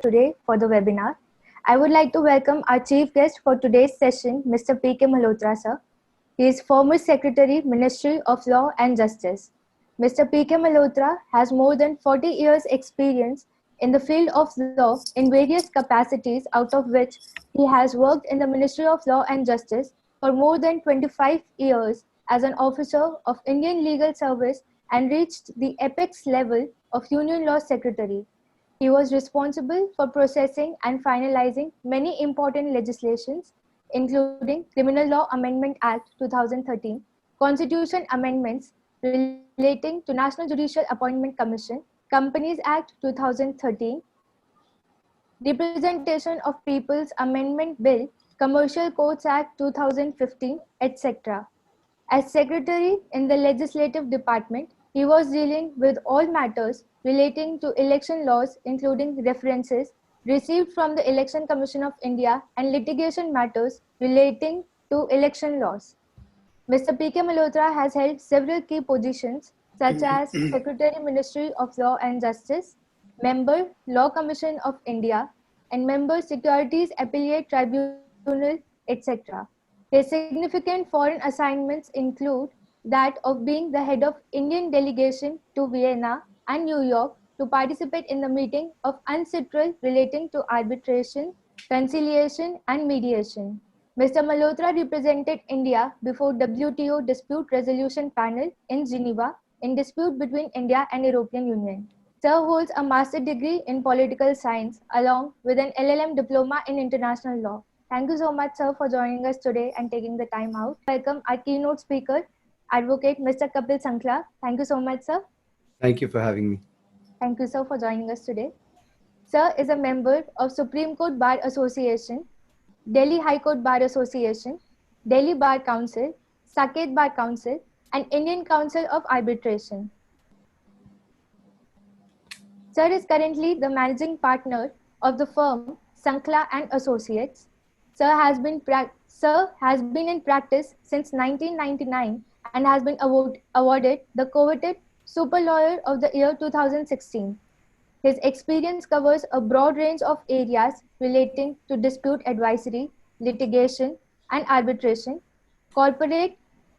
today for the webinar. I would like to welcome our chief guest for today's session, Mr. P.K. Malhotra, sir. He is former Secretary, Ministry of Law and Justice. Mr. P.K. Malhotra has more than 40 years experience in the field of law in various capacities, out of which he has worked in the Ministry of Law and Justice for more than 25 years as an officer of Indian Legal Service and reached the apex level of Union Law Secretary. He was responsible for processing and finalizing many important legislations, including Criminal Law Amendment Act 2013, Constitution amendments relating to National Judicial Appointment Commission, Companies Act 2013, Representation of People's Amendment Bill, Commercial Courts Act 2015, etc. As secretary in the legislative department, he was dealing with all matters relating to election laws, including references received from the Election Commission of India and litigation matters relating to election laws. Mr. P.K. Malhotra has held several key positions such as Secretary, Ministry of Law and Justice, Member, Law Commission of India, and Member, Securities Appellate Tribunal, etc. His significant foreign assignments include that of being the head of Indian delegation to Vienna and New York to participate in the meeting of UNCITRAL relating to arbitration, conciliation, and mediation. Mr. Malhotra represented India before WTO Dispute Resolution Panel in Geneva in dispute between India and European Union. Sir holds a master degree in political science along with an LLM diploma in international law. Thank you so much, sir, for joining us today and taking the time out. Welcome our keynote speaker, Advocate Mr. Kapil Sankla. Thank you so much, sir. Thank you for having me. Thank you, sir, for joining us today. Sir is a member of Supreme Court Bar Association, Delhi High Court Bar Association, Delhi Bar Council, Saket Bar Council, and Indian Council of Arbitration. Sir is currently the managing partner of the firm Sankla and Associates. Sir has been in practice since 1999 and has been awarded the coveted Super Lawyer of the Year 2016. His experience covers a broad range of areas relating to dispute advisory, litigation and arbitration, corporate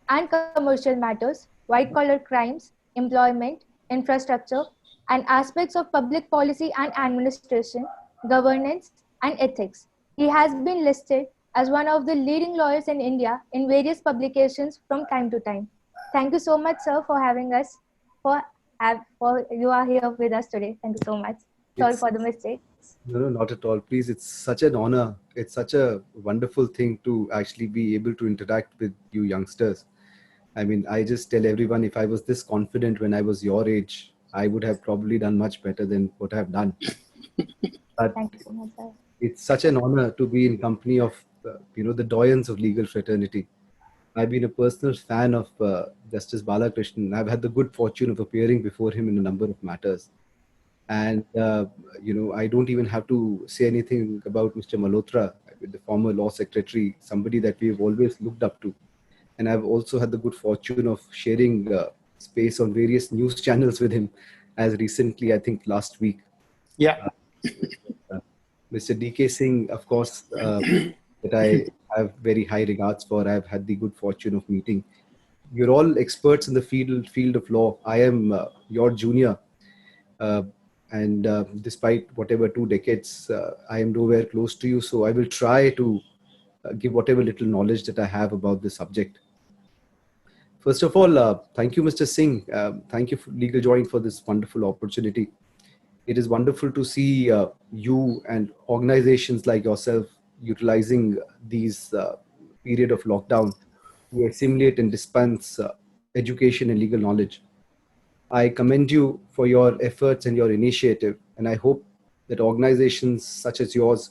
and commercial matters, white-collar crimes, employment, infrastructure, and aspects of public policy and administration, governance, and ethics. He has been listed as one of the leading lawyers in India in various publications from time to time. Thank you so much, sir, for having us. You are here with us today. Thank you so much. Sorry for the mistakes. No, not at all. Please, it's such an honor. It's such a wonderful thing to actually be able to interact with you youngsters. I mean, I just tell everyone, if I was this confident when I was your age, I would have probably done much better than what I have done. But thank you so much, sir. It's such an honor to be in company of, the doyens of legal fraternity. I've been a personal fan of Justice Balakrishnan. I've had the good fortune of appearing before him in a number of matters. And, I don't even have to say anything about Mr. Malhotra, the former law secretary, somebody that we've always looked up to. And I've also had the good fortune of sharing space on various news channels with him, as recently, I think, last week. Yeah. Mr. D.K. Singh, of course, that I have very high regards for. I've had the good fortune of meeting. You're all experts in the field of law. I am your junior. And despite whatever 2 decades, I am nowhere close to you. So I will try to give whatever little knowledge that I have about this subject. First of all, thank you, Mr. Singh. Thank you, Legal Joint, for this wonderful opportunity. It is wonderful to see you and organizations like yourself utilizing these period of lockdown to assimilate and dispense education and legal knowledge. I commend you for your efforts and your initiative, and I hope that organizations such as yours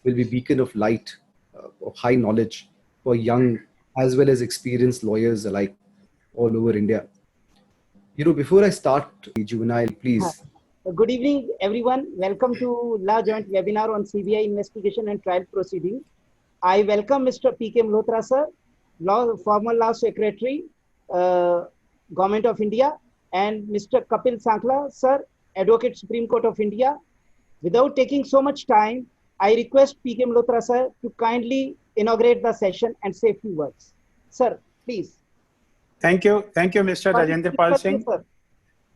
will be beacon of light, of high knowledge for young as well as experienced lawyers alike all over India. Before I start, Juvenile, please. Good evening, everyone. Welcome to Law Joint webinar on CBI investigation and trial proceeding. I welcome Mr. P.K. Malhotra, sir, former Law Secretary, Government of India, and Mr. Kapil Sankla, sir, Advocate Supreme Court of India, Without taking so much time, I request PK Malhotra sir to kindly inaugurate the session and say a few words. Sir, please. Thank you, Mr. Sorry to Rajendra Pal disturb you, Singh. sir.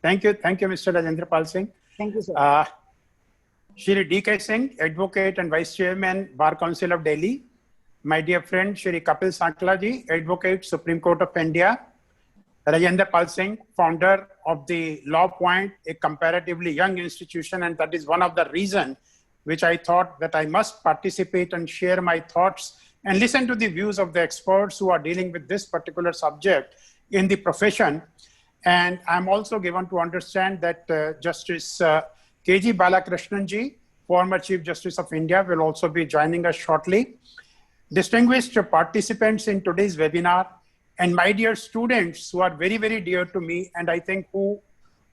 Thank you, Mr. Rajendra Pal Singh. Thank you, sir. Shri D.K. Singh, Advocate and Vice Chairman, Bar Council of Delhi. My dear friend, Shri Kapil Sankla ji, Advocate, Supreme Court of India. Rajendra Pal Singh, founder of the Law Point, a comparatively young institution, and that is one of the reasons which I thought that I must participate and share my thoughts and listen to the views of the experts who are dealing with this particular subject in the profession. And I'm also given to understand that Justice K.G. Balakrishnan ji, former Chief Justice of India, will also be joining us shortly. Distinguished participants in today's webinar, and my dear students who are very, very dear to me, and I think who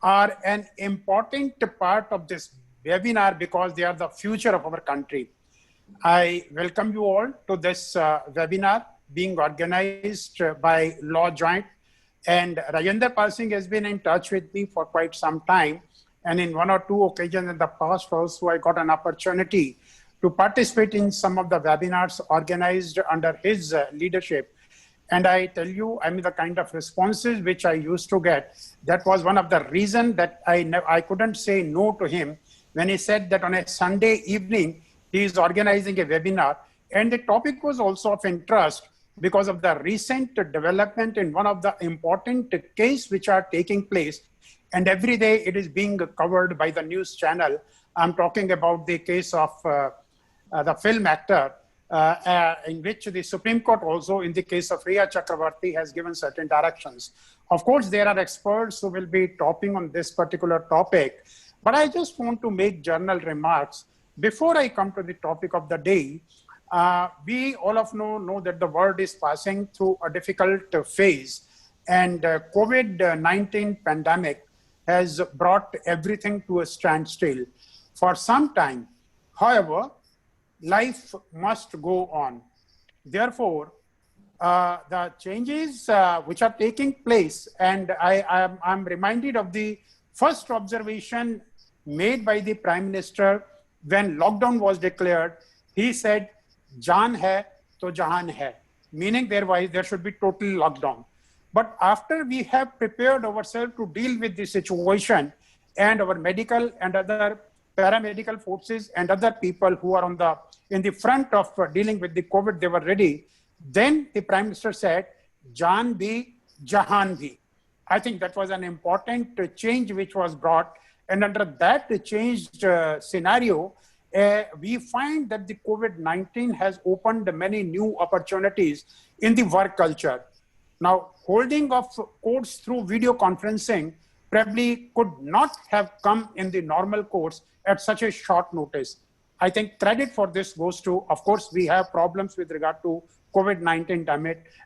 are an important part of this webinar because they are the future of our country. I welcome you all to this webinar being organized by Law Joint. And Rajendra Pal Singh has been in touch with me for quite some time. And in one or two occasions in the past also, I got an opportunity to participate in some of the webinars organized under his leadership. And I tell you, I mean, the kind of responses which I used to get, that was one of the reasons that I couldn't say no to him when he said that on a Sunday evening, he is organizing a webinar. And the topic was also of interest because of the recent development in one of the important cases which are taking place. And every day it is being covered by the news channel. I'm talking about the case of the film actor, in which the Supreme Court also, in the case of Rhea Chakravarti, has given certain directions. Of course, there are experts who will be talking on this particular topic, but I just want to make general remarks. Before I come to the topic of the day, we all of know that the world is passing through a difficult phase, and COVID-19 pandemic has brought everything to a standstill for some time. However, life must go on. Therefore, the changes which are taking place, and I'm reminded of the first observation made by the Prime Minister when lockdown was declared. He said, "Jaan hai to jahan hai," meaning there should be total lockdown. But after we have prepared ourselves to deal with the situation, and our medical and other paramedical forces and other people who are in the front of dealing with the COVID, they were ready. Then the Prime Minister said, "Jaan bhi, jahan bhi." I think that was an important change which was brought. And under that changed scenario, we find that the COVID-19 has opened many new opportunities in the work culture. Now, holding of courts through video conferencing probably could not have come in the normal course at such a short notice. I think credit for this goes to, of course, we have problems with regard to COVID-19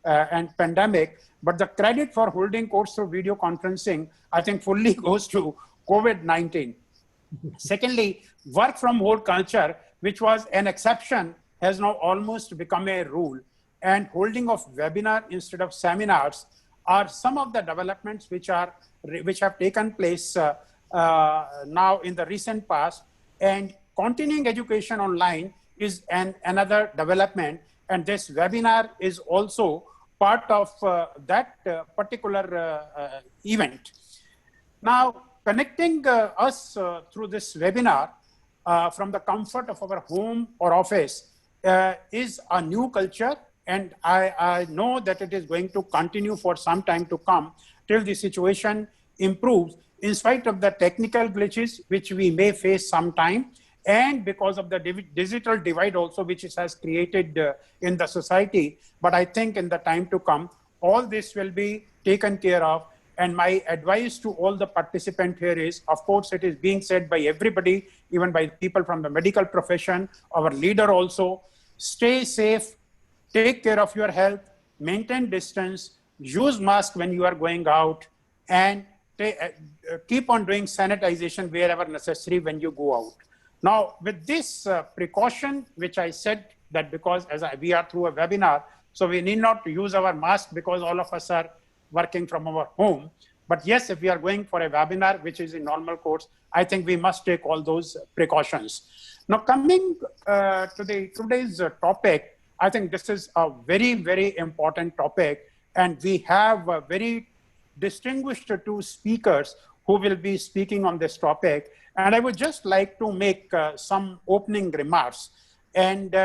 and pandemic, but the credit for holding courts through video conferencing, I think fully goes to COVID-19. Secondly, work from home culture, which was an exception, has now almost become a rule. And holding of webinar instead of seminars are some of the developments which have taken place now in the recent past. And continuing education online is another development. And this webinar is also part of that particular event. Now, connecting us through this webinar from the comfort of our home or office is a new culture. And I know that it is going to continue for some time to come till the situation improves, in spite of the technical glitches which we may face sometime, and because of the digital divide also which it has created in the society. But I think in the time to come, all this will be taken care of. And my advice to all the participants here is, of course, it is being said by everybody, even by people from the medical profession, our leader also, stay safe, take care of your health, maintain distance, use mask when you are going out, and keep on doing sanitization wherever necessary when you go out. Now, with this precaution, which I said that because we are through a webinar, so we need not use our mask because all of us are working from our home. But yes, if we are going for a webinar, which is in normal course, I think we must take all those precautions. Now, coming to today's topic, I think this is a very, very important topic. And we have very distinguished two speakers who will be speaking on this topic. And I would just like to make some opening remarks. And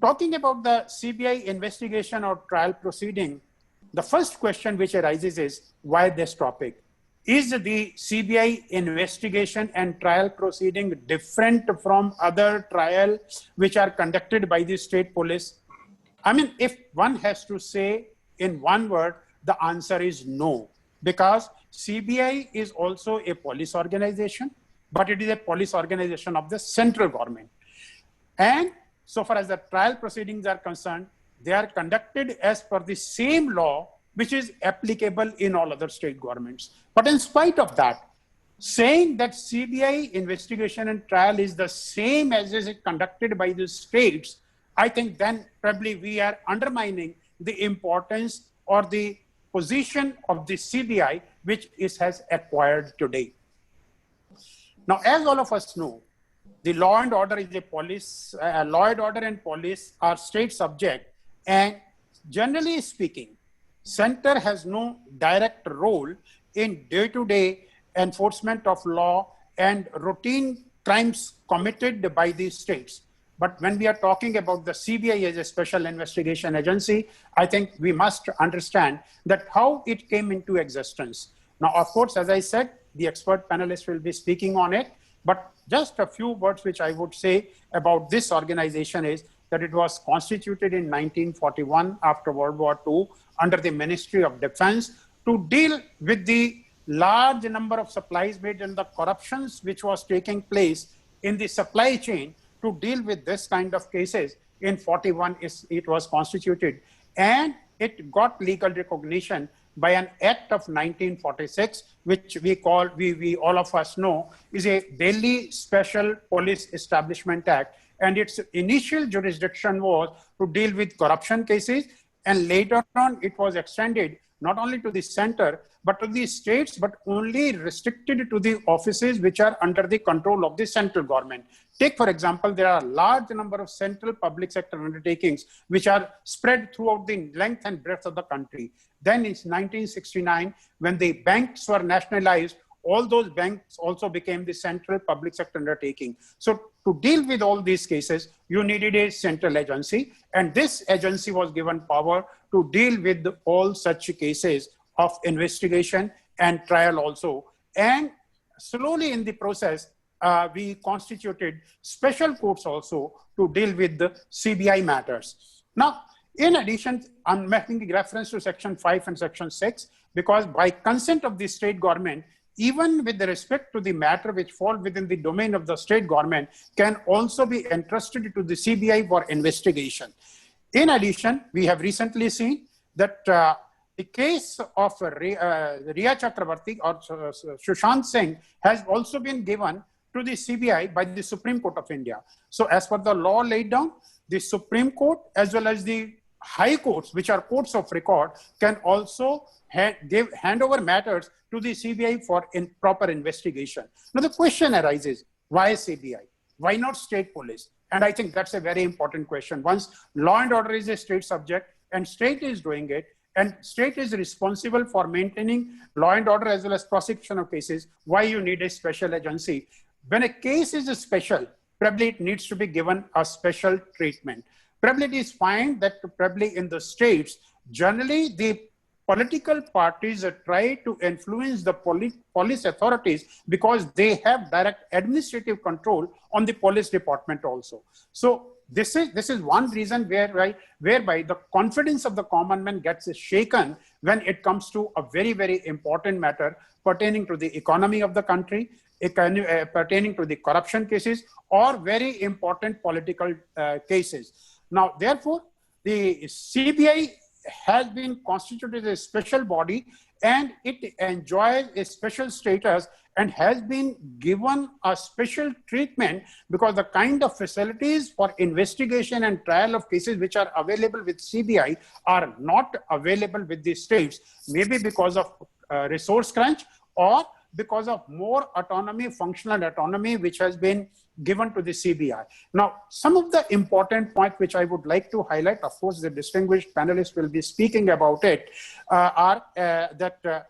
talking about the CBI investigation or trial proceeding, the first question which arises is, why this topic? Is the CBI investigation and trial proceeding different from other trials which are conducted by the state police? I mean, if one has to say in one word, the answer is no, because CBI is also a police organization, but it is a police organization of the central government. And so far as the trial proceedings are concerned, they are conducted as per the same law which is applicable in all other state governments. But in spite of that, saying that CBI investigation and trial is the same as is conducted by the states, I think then probably we are undermining the importance or the position of the CBI which it has acquired today. Now, as all of us know, the law and order is a police, law and order and police are state subject, and generally speaking, center has no direct role in day-to-day enforcement of law and routine crimes committed by these states. But when we are talking about the CBI as a special investigation agency, I think we must understand that how it came into existence. Now, of course, as I said, the expert panelists will be speaking on it, but just a few words which I would say about this organization is that it was constituted in 1941 after World War II under the Ministry of Defense to deal with the large number of supplies made and the corruptions which was taking place in the supply chain. To deal with this kind of cases, in 41 it was constituted, and it got legal recognition by an act of 1946, which we all of us know is a Delhi Special Police Establishment Act. And its initial jurisdiction was to deal with corruption cases, and later on it was extended not only to the center, but to the states, but only restricted to the offices which are under the control of the central government. Take, for example, there are a large number of central public sector undertakings which are spread throughout the length and breadth of the country. Then in 1969, when the banks were nationalized, all those banks also became the central public sector undertaking. So to deal with all these cases, you needed a central agency, and this agency was given power to deal with all such cases of investigation and trial also. And slowly in the process, we constituted special courts also to deal with the CBI matters. Now, in addition, I'm making reference to Section 5 and Section 6, because by consent of the state government, even with respect to the matter which fall within the domain of the state government, can also be entrusted to the CBI for investigation. In addition, we have recently seen that the case of Riya Chakrabarti or Sushant Singh has also been given to the CBI by the Supreme Court of India. So as per the law laid down, the Supreme Court as well as the high courts, which are courts of record, can also hand over matters to the CBI for proper investigation. Now the question arises, why CBI? Why not state police? And I think that's a very important question. Once law and order is a state subject and state is doing it, and state is responsible for maintaining law and order as well as prosecution of cases, why you need a special agency? When a case is special, probably it needs to be given a special treatment. Probably it is fine that probably in the states, generally the political parties try to influence the police authorities because they have direct administrative control on the police department also. So this is one reason whereby the confidence of the common man gets shaken when it comes to a very, very important matter pertaining to the economy of the country, pertaining to the corruption cases, or very important political cases. Now, therefore, the CBI has been constituted as a special body, and it enjoys a special status and has been given a special treatment because the kind of facilities for investigation and trial of cases which are available with CBI are not available with the states, maybe because of resource crunch, or because of more autonomy, functional autonomy, which has been given to the CBI. Now, some of the important points which I would like to highlight, of course, the distinguished panelists will be speaking about it, are that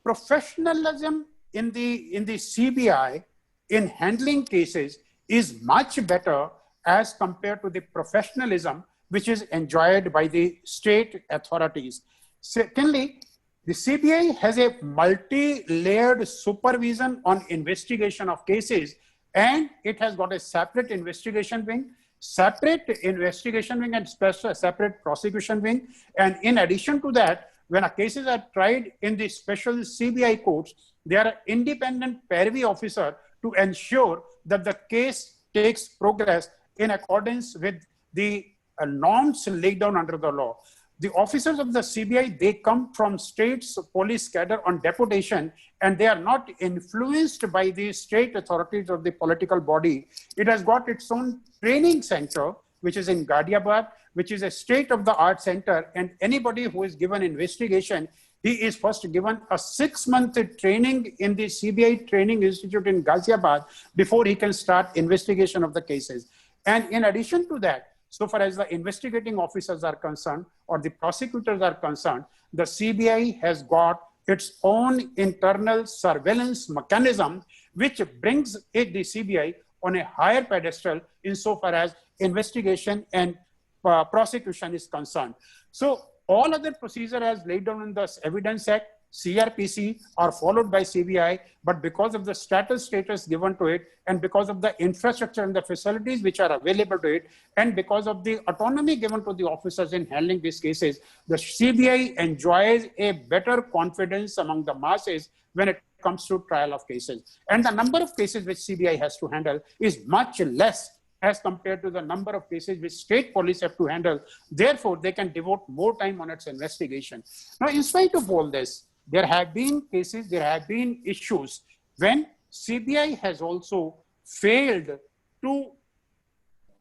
professionalism in the CBI in handling cases is much better as compared to the professionalism which is enjoyed by the state authorities. Secondly, the CBI has a multi-layered supervision on investigation of cases, and it has got a separate investigation wing, and separate prosecution wing. And in addition to that, when cases are tried in the special CBI courts, there are independent PERVI officer to ensure that the case takes progress in accordance with the norms laid down under the law. The officers of the CBI, they come from state's police cadre on deputation, and they are not influenced by the state authorities or the political body. It has got its own training center, which is in Ghaziabad, which is a state-of-the-art center, and anybody who is given investigation, he is first given a 6-month training in the CBI Training Institute in Ghaziabad before he can start investigation of the cases. And in addition to that, so far as the investigating officers are concerned or the prosecutors are concerned, the CBI has got its own internal surveillance mechanism, which brings the CBI on a higher pedestal insofar as investigation and prosecution is concerned. So all other procedures as laid down in the Evidence Act, CRPC are followed by CBI, but because of the status given to it, and because of the infrastructure and the facilities which are available to it, and because of the autonomy given to the officers in handling these cases, the CBI enjoys a better confidence among the masses when it comes to trial of cases. And the number of cases which CBI has to handle is much less as compared to the number of cases which state police have to handle. Therefore, they can devote more time on its investigation. Now, in spite of all this, there have been cases, there have been issues when CBI has also failed to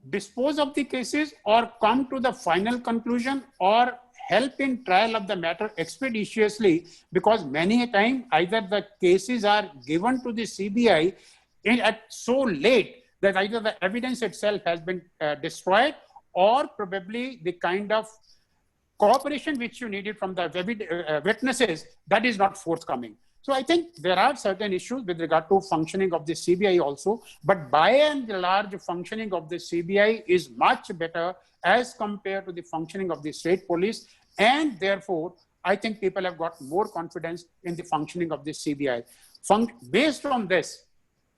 dispose of the cases or come to the final conclusion or help in trial of the matter expeditiously, because many a time either the cases are given to the CBI at so late that either the evidence itself has been destroyed, or probably the kind of cooperation which you needed from the witnesses, that is not forthcoming. So I think there are certain issues with regard to functioning of the CBI also, but by and large, functioning of the CBI is much better as compared to the functioning of the state police, and therefore, I think people have got more confidence in the functioning of the CBI. Based on this,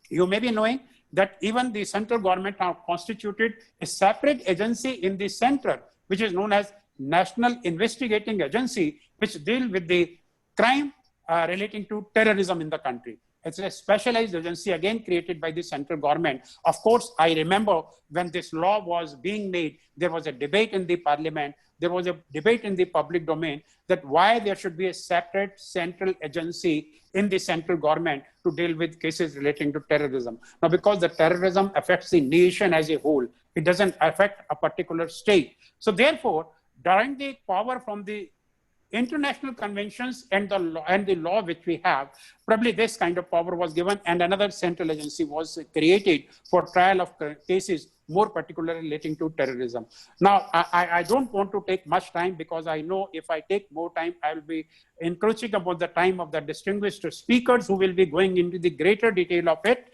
you may be knowing that even the central government have constituted a separate agency in the center, which is known as National Investigating Agency, which deal with the crime relating to terrorism in the country. It's a specialized agency, again, created by the central government. Of course, I remember when this law was being made, there was a debate in the parliament, there was a debate in the public domain that why there should be a separate central agency in the central government to deal with cases relating to terrorism. Now, because the terrorism affects the nation as a whole, it doesn't affect a particular state. So therefore, during the power from the international conventions and the law which we have, probably this kind of power was given, and another central agency was created for trial of cases more particularly relating to terrorism. Now, I don't want to take much time, because I know if I take more time, I will be encroaching upon the time of the distinguished speakers who will be going into the greater detail of it.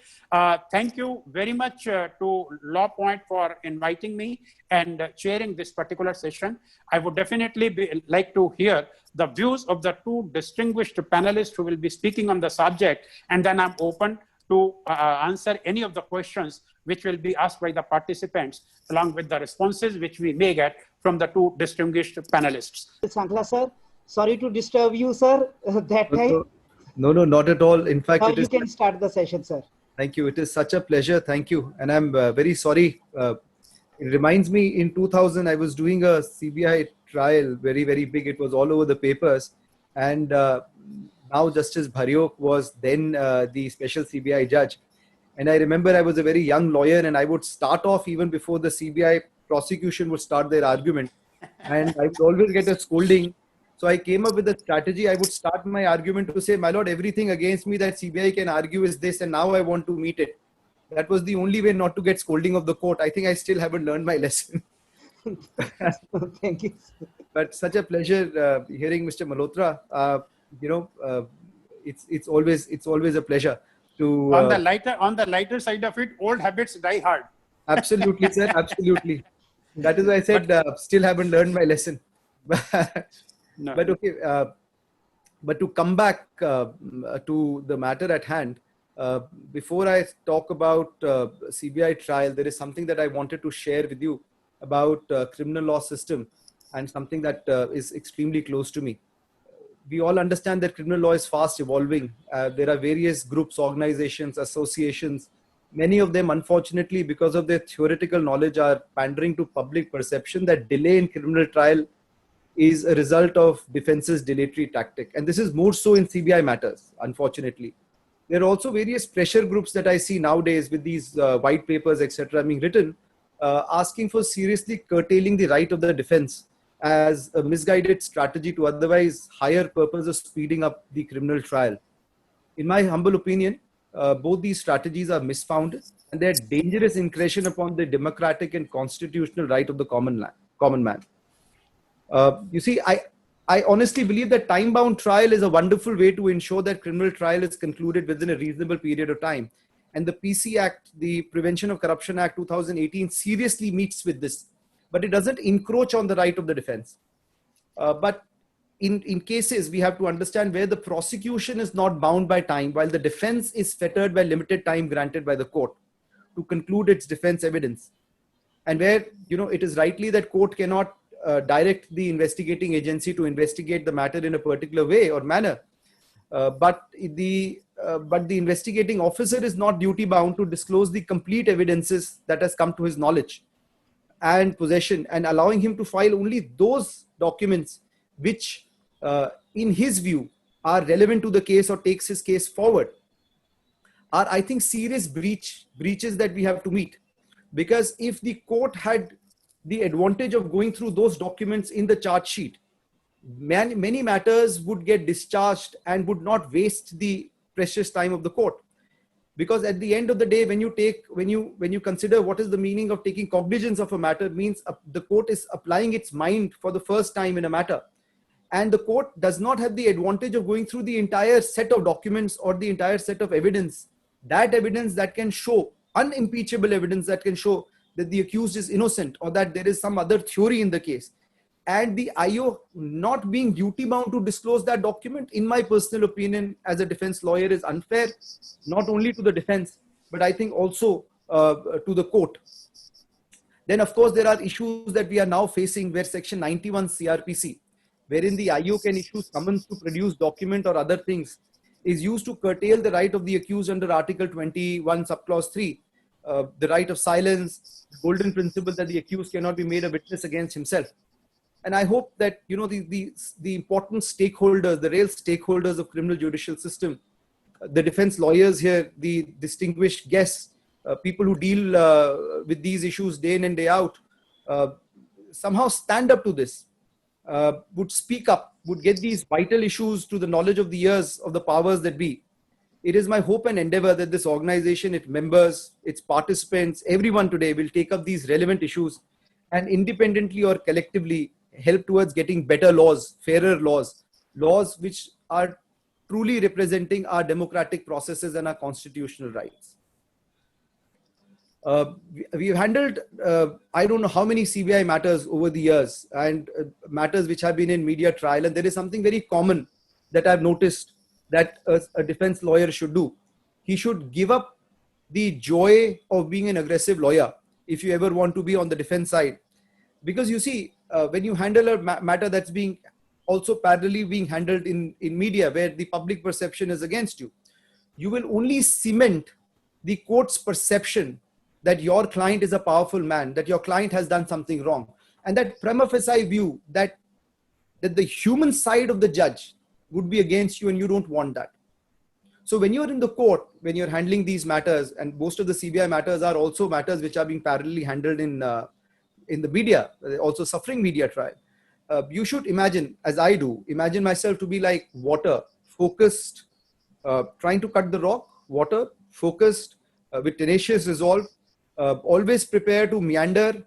Thank you very much to Law Point for inviting me and chairing this particular session. I would definitely like to hear the views of the two distinguished panelists who will be speaking on the subject, and then I'm open to answer any of the questions which will be asked by the participants, along with the responses which we may get from the two distinguished panelists. Sankla sir, sorry to disturb you, sir, that time. No, not at all. In fact, Now you can start the session, sir. Thank you. It is such a pleasure. Thank you. And I'm very sorry. It reminds me, in 2000, I was doing a CBI trial, very, very big. It was all over the papers. And now Justice Bharyok was then the special CBI judge. And I remember I was a very young lawyer, and I would start off even before the CBI prosecution would start their argument. And I would always get a scolding. So I came up with a strategy. I would start my argument to say, my lord, everything against me that CBI can argue is this, and now I want to meet it. That was the only way not to get scolding of the court. I think I still haven't learned my lesson. Thank you. But such a pleasure hearing Mr. Malhotra. It's always a pleasure to. On the lighter side of it, old habits die hard. Absolutely, sir. Absolutely. That is why I said still haven't learned my lesson. No. But okay. But to come back to the matter at hand, before I talk about CBI trial, there is something that I wanted to share with you about criminal law system, and something that is extremely close to me. We all understand that criminal law is fast evolving. There are various groups, organizations, associations. Many of them, unfortunately, because of their theoretical knowledge, are pandering to public perception that delay in criminal trial is a result of defense's dilatory tactic. And this is more so in CBI matters, unfortunately. There are also various pressure groups that I see nowadays with these white papers, etc., being written, asking for seriously curtailing the right of the defense as a misguided strategy to otherwise higher purpose of speeding up the criminal trial. In my humble opinion, both these strategies are misfounded, and they are dangerous incursion upon the democratic and constitutional right of the common man. You see, I honestly believe that time-bound trial is a wonderful way to ensure that criminal trial is concluded within a reasonable period of time. And the PC Act, the Prevention of Corruption Act 2018, seriously meets with this. But it doesn't encroach on the right of the defense. But in cases, we have to understand where the prosecution is not bound by time, while the defense is fettered by limited time granted by the court to conclude its defense evidence. And where, it is rightly that court cannot direct the investigating agency to investigate the matter in a particular way or manner. But the investigating officer is not duty bound to disclose the complete evidences that has come to his knowledge and possession, and allowing him to file only those documents which, in his view, are relevant to the case or takes his case forward, are, I think, serious breaches that we have to meet. Because if the court had the advantage of going through those documents in the charge sheet, many matters would get discharged and would not waste the precious time of the court. Because at the end of the day, when you consider what is the meaning of taking cognizance of a matter, means the court is applying its mind for the first time in a matter. And the court does not have the advantage of going through the entire set of documents or the entire set of evidence. That evidence that can show, unimpeachable evidence that can show that the accused is innocent or that there is some other theory in the case. And the IO not being duty bound to disclose that document, in my personal opinion, as a defense lawyer, is unfair, not only to the defense, but I think also to the court. Then, of course, there are issues that we are now facing where Section 91 CRPC, wherein the IO can issue summons to produce document or other things, is used to curtail the right of the accused under Article 21, Subclause 3, the right of silence, golden principle that the accused cannot be made a witness against himself. And I hope that, the important stakeholders, the real stakeholders of criminal judicial system, the defense lawyers here, the distinguished guests, people who deal with these issues day in and day out, somehow stand up to this, would speak up, would get these vital issues to the knowledge of the ears of the powers that be. It is my hope and endeavor that this organization, its members, its participants, everyone today will take up these relevant issues and independently or collectively help towards getting better laws, fairer laws, laws which are truly representing our democratic processes and our constitutional rights. We've handled, I don't know how many CBI matters over the years, and matters which have been in media trial. And there is something very common that I've noticed that a defense lawyer should do. He should give up the joy of being an aggressive lawyer if you ever want to be on the defense side. Because you see, when you handle a matter that's being also parallelly being handled in media where the public perception is against you, you will only cement the court's perception that your client is a powerful man, that your client has done something wrong. And that prima facie view that the human side of the judge would be against you, and you don't want that. So when you're in the court, when you're handling these matters, and most of the CBI matters are also matters which are being parallelly handled in the media, also suffering media trial. you should imagine, as I do, imagine myself to be like water, focused, trying to cut the rock, water, focused, with tenacious resolve, always prepare to meander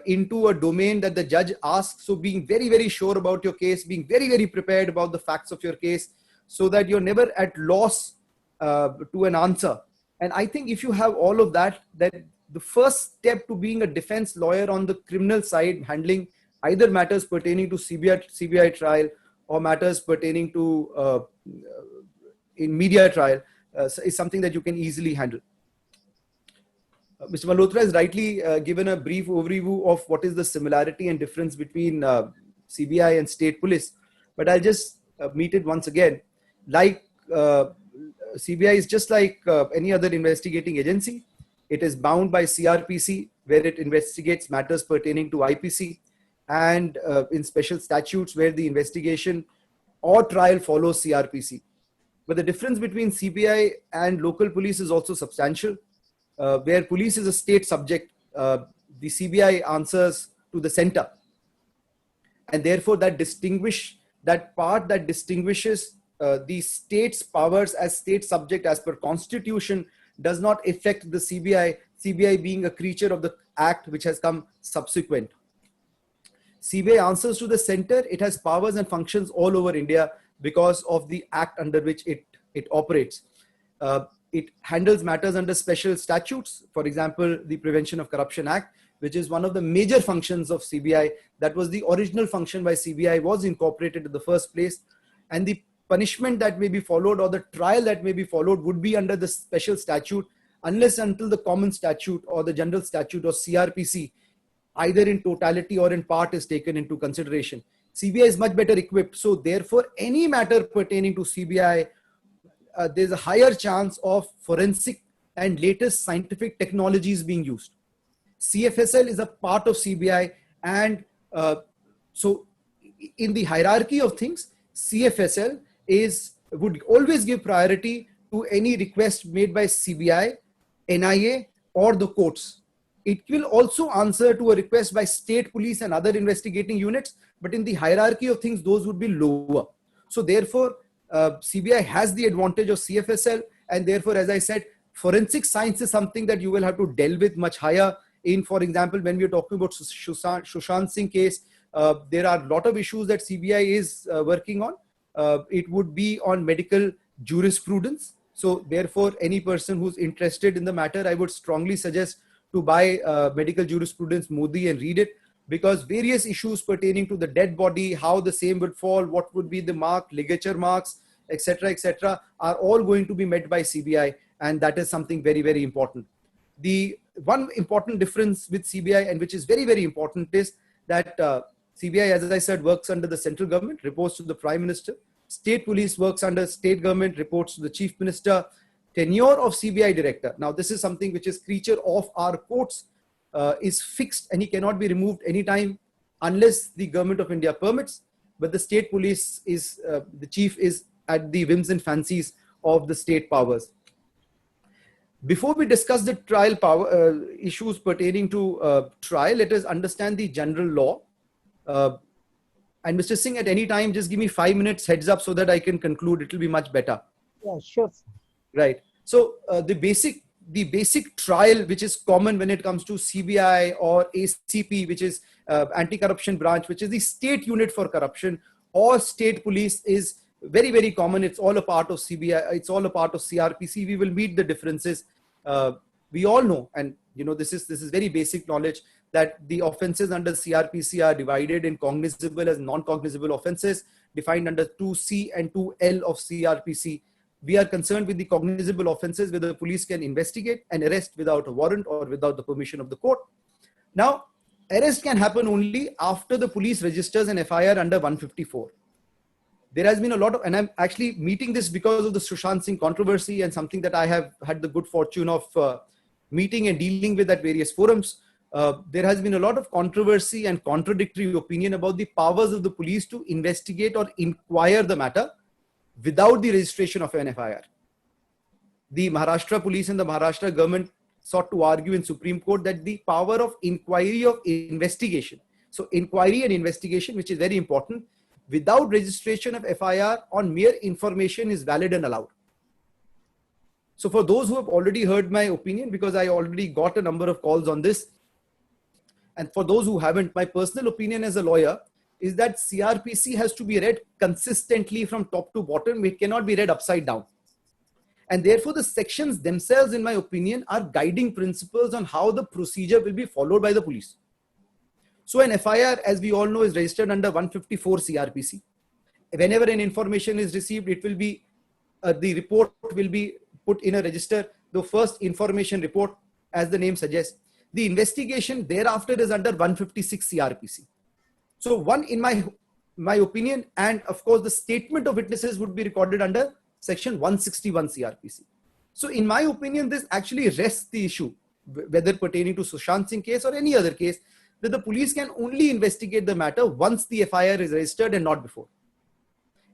into a domain that the judge asks. So being very, very sure about your case, being very, very prepared about the facts of your case, so that you're never at loss to an answer. And I think if you have all of that, then the first step to being a defense lawyer on the criminal side, handling either matters pertaining to CBI trial or matters pertaining to in media trial, is something that you can easily handle. Mr. Malhotra has rightly given a brief overview of what is the similarity and difference between CBI and state police, but I'll just meet it once again. Like CBI is just like any other investigating agency. It is bound by CRPC, where it investigates matters pertaining to IPC, and in special statutes where the investigation or trial follows CRPC. But the difference between CBI and local police is also substantial. Where police is a state subject, the CBI answers to the center. And therefore that part that distinguishes the state's powers as state subject as per constitution does not affect the CBI being a creature of the act which has come subsequent. CBI answers to the center. It has powers and functions all over India because of the act under which it operates. It handles matters under special statutes. For example, the Prevention of Corruption Act, which is one of the major functions of CBI. That was the original function by CBI, was incorporated in the first place. And the punishment that may be followed or the trial that may be followed would be under the special statute, unless until the common statute or the general statute or CRPC, either in totality or in part, is taken into consideration. CBI is much better equipped. So therefore, any matter pertaining to CBI, there's a higher chance of forensic and latest scientific technologies being used. CFSL is a part of CBI, and so in the hierarchy of things, CFSL would always give priority to any request made by CBI, NIA, or the courts. It will also answer to a request by state police and other investigating units, but in the hierarchy of things, those would be lower. So therefore, CBI has the advantage of CFSL, and therefore, as I said, forensic science is something that you will have to delve with much higher. In, for example, when we are talking about Sushant Singh case, there are a lot of issues that CBI is working on. It would be on medical jurisprudence. So therefore, any person who's interested in the matter, I would strongly suggest to buy medical jurisprudence Modi and read it, because various issues pertaining to the dead body, how the same would fall, what would be the mark, ligature marks, etc., are all going to be met by CBI, and that is something very, very important. The one important difference with CBI, and which is very, very important, is that CBI, as I said, works under the central government, reports to the Prime Minister. State police works under state government, reports to the Chief Minister. Tenure of CBI director, now this is something which is creature of our courts, is fixed, and he cannot be removed anytime unless the government of India permits. But the state police is, the chief is at the whims and fancies of the state powers. Before we discuss the trial power issues pertaining to trial, let us understand the general law. And Mr. Singh, at any time, just give me 5 minutes heads up so that I can conclude. It will be much better. Yeah, sure. Right. So the basic trial, which is common when it comes to CBI or ACP, which is anti-corruption branch, which is the state unit for corruption, or state police, is very, very common. It's all a part of CBI. It's all a part of CRPC. We will meet the differences. We all know, and you know, this is very basic knowledge, that the offenses under CRPC are divided in cognizable as non-cognizable offenses, defined under 2C and 2L of CRPC. We are concerned with the cognizable offenses where the police can investigate and arrest without a warrant or without the permission of the court. Now, arrest can happen only after the police registers an FIR under 154. There has been a lot of, and I'm actually meeting this because of the Sushant Singh controversy, and something that I have had the good fortune of meeting and dealing with at various forums. There has been a lot of controversy and contradictory opinion about the powers of the police to investigate or inquire the matter without the registration of an FIR. The Maharashtra police and the Maharashtra government sought to argue in Supreme Court that the power of inquiry, of investigation. So inquiry and investigation, which is very important, without registration of FIR on mere information is valid and allowed. So for those who have already heard my opinion, because I already got a number of calls on this, and for those who haven't, my personal opinion as a lawyer is that CRPC has to be read consistently from top to bottom. It cannot be read upside down. And therefore the sections themselves, in my opinion, are guiding principles on how the procedure will be followed by the police. So an FIR, as we all know, is registered under 154 CRPC. Whenever an information is received, it will be, the report will be put in a register, the first information report, as the name suggests. The investigation thereafter is under 156 CRPC. So one, in my opinion, and of course the statement of witnesses would be recorded under section 161 CRPC. So in my opinion, this actually rests the issue, whether pertaining to Sushant Singh case or any other case, that the police can only investigate the matter once the FIR is registered and not before.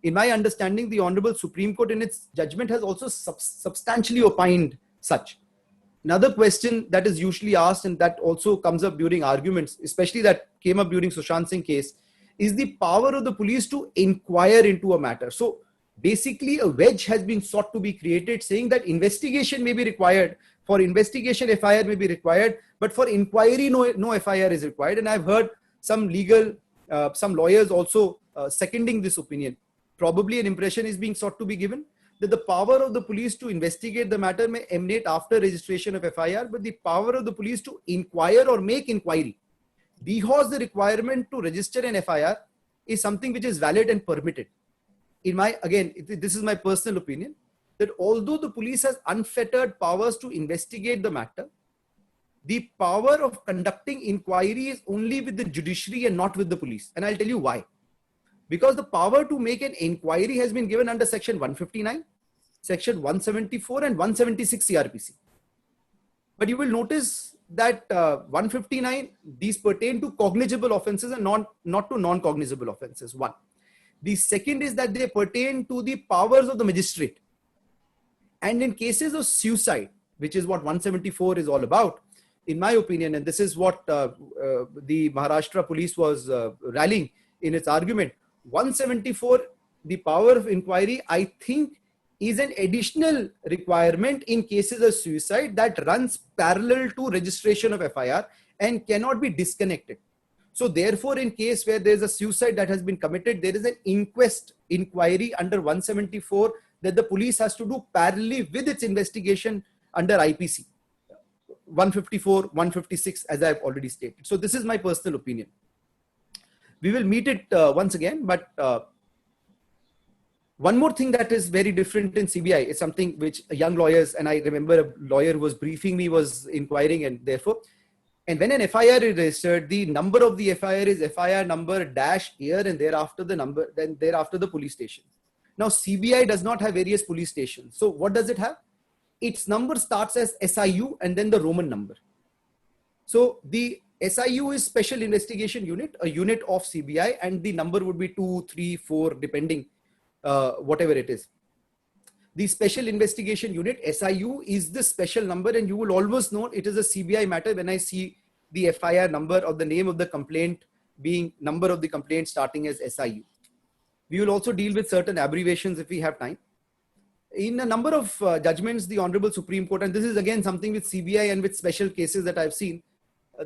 In my understanding, the Honorable Supreme Court in its judgment has also substantially opined such. Another question that is usually asked, and that also comes up during arguments, especially that came up during Sushant Singh case, is the power of the police to inquire into a matter. So basically a wedge has been sought to be created saying that investigation may be required. For investigation, FIR may be required, but for inquiry, no FIR is required. And I've heard some some lawyers also seconding this opinion. Probably an impression is being sought to be given that the power of the police to investigate the matter may emanate after registration of FIR, but the power of the police to inquire or make inquiry, because the requirement to register an FIR is something which is valid and permitted. Again, this is my personal opinion, that although the police has unfettered powers to investigate the matter, the power of conducting inquiry is only with the judiciary and not with the police. And I'll tell you why. Because the power to make an inquiry has been given under section 159, section 174 and 176 CRPC. But you will notice that 159, these pertain to cognizable offenses and not to non-cognizable offenses. One. The second is that they pertain to the powers of the magistrate. And in cases of suicide, which is what 174 is all about, in my opinion, and this is what the Maharashtra police was rallying in its argument, 174, the power of inquiry, I think, is an additional requirement in cases of suicide that runs parallel to registration of FIR and cannot be disconnected. So therefore, in case where there is a suicide that has been committed, there is an inquiry under 174 that the police has to do parallelly with its investigation under IPC 154, 156, as I've already stated. So this is my personal opinion. We will meet it once again, but one more thing that is very different in CBI is something which young lawyers, and I remember a lawyer who was briefing me was inquiring, and therefore, and when an FIR is registered, the number of the FIR is FIR number dash year, and thereafter the number, then thereafter the police station. Now CBI does not have various police stations. So what does it have? Its number starts as SIU and then the Roman number. So the SIU is Special Investigation Unit, a unit of CBI, and the number would be 2, 3, 4, depending whatever it is. The Special Investigation Unit, SIU, is the special number, and you will always know it is a CBI matter when I see the FIR number or the name of the complaint being number of the complaint starting as SIU. We will also deal with certain abbreviations if we have time. In a number of judgments, the Honorable Supreme Court, and this is again something with CBI and with special cases that I've seen,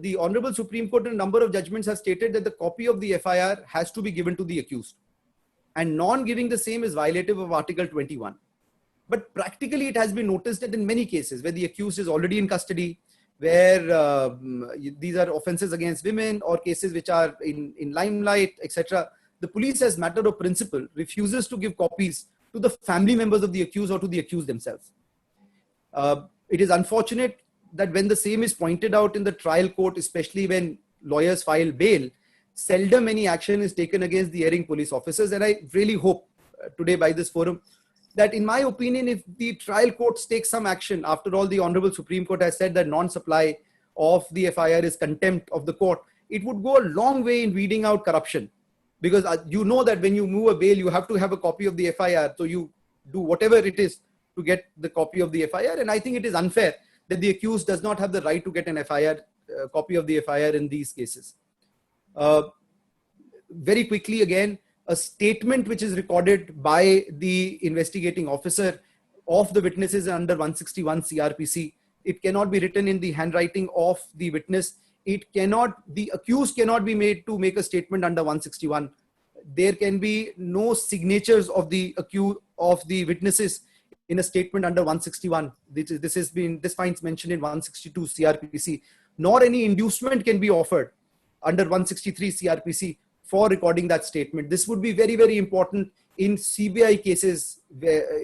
the Honorable Supreme Court in a number of judgments has stated that the copy of the FIR has to be given to the accused, and non-giving the same is violative of Article 21. But practically it has been noticed that in many cases where the accused is already in custody, where these are offenses against women or cases which are in limelight, etc., the police, as matter of principle, refuses to give copies to the family members of the accused or to the accused themselves. It is unfortunate that when the same is pointed out in the trial court, especially when lawyers file bail, seldom any action is taken against the erring police officers. And I really hope today by this forum that, in my opinion, if the trial courts take some action, after all, the Honorable Supreme Court has said that non-supply of the FIR is contempt of the court, it would go a long way in weeding out corruption. Because you know that when you move a bail, you have to have a copy of the FIR. So you do whatever it is to get the copy of the FIR. And I think it is unfair that the accused does not have the right to get an FIR, copy of the FIR in these cases. Very quickly again, a statement which is recorded by the investigating officer of the witnesses under 161 CRPC. It cannot be written in the handwriting of the witness. The accused cannot be made to make a statement under 161. There can be no signatures of the accused, of the witnesses in a statement under 161. This finds mentioned in 162 CRPC, nor any inducement can be offered under 163 CRPC for recording that statement. This would be very, very important in CBI cases,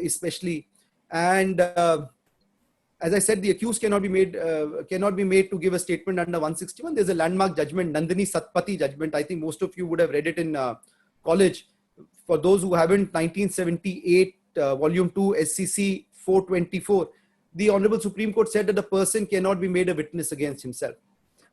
especially. And as I said, the accused cannot be made to give a statement under 161. There's a landmark judgment, Nandini Satpathy judgment. I think most of you would have read it in college. For those who haven't, 1978, Volume 2, SCC 424. The Honorable Supreme Court said that a person cannot be made a witness against himself.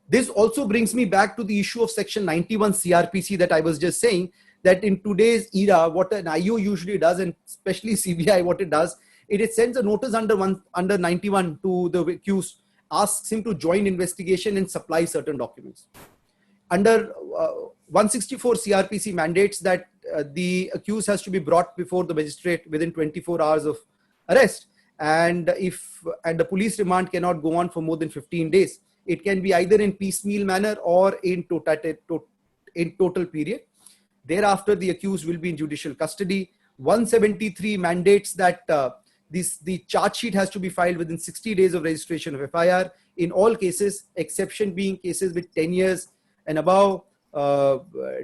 This also brings me back to the issue of Section 91 CRPC that I was just saying, that in today's era, what an IO usually does, and especially CBI, what it does, it sends a notice under 91 to the accused, asks him to join investigation and supply certain documents. Under 164 CRPC mandates that the accused has to be brought before the magistrate within 24 hours of arrest, and the police remand cannot go on for more than 15 days. It can be either in piecemeal manner or in total period. Thereafter, the accused will be in judicial custody. 173 mandates that the charge sheet has to be filed within 60 days of registration of FIR in all cases, exception being cases with 10 years and above,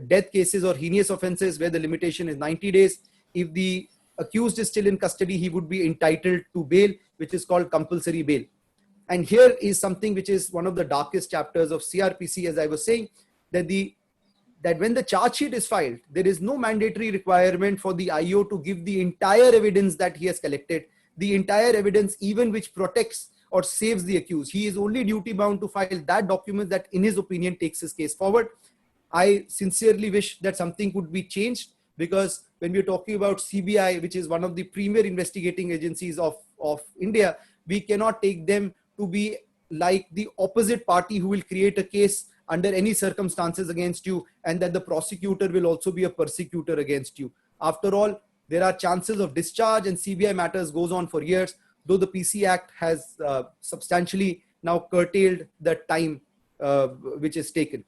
death cases or heinous offenses where the limitation is 90 days. If the accused is still in custody, he would be entitled to bail, which is called compulsory bail. And here is something which is one of the darkest chapters of CRPC, as I was saying, that when the charge sheet is filed, there is no mandatory requirement for the IO to give the entire evidence that he has collected, the entire evidence even which protects or saves the accused. He is only duty bound to file that document that in his opinion takes his case forward. I sincerely wish that something could be changed, because when we're talking about CBI, which is one of the premier investigating agencies of India, we cannot take them to be like the opposite party who will create a case under any circumstances against you, and that the prosecutor will also be a persecutor against you. After all, there are chances of discharge, and CBI matters goes on for years, though the PC Act has substantially now curtailed the time which is taken.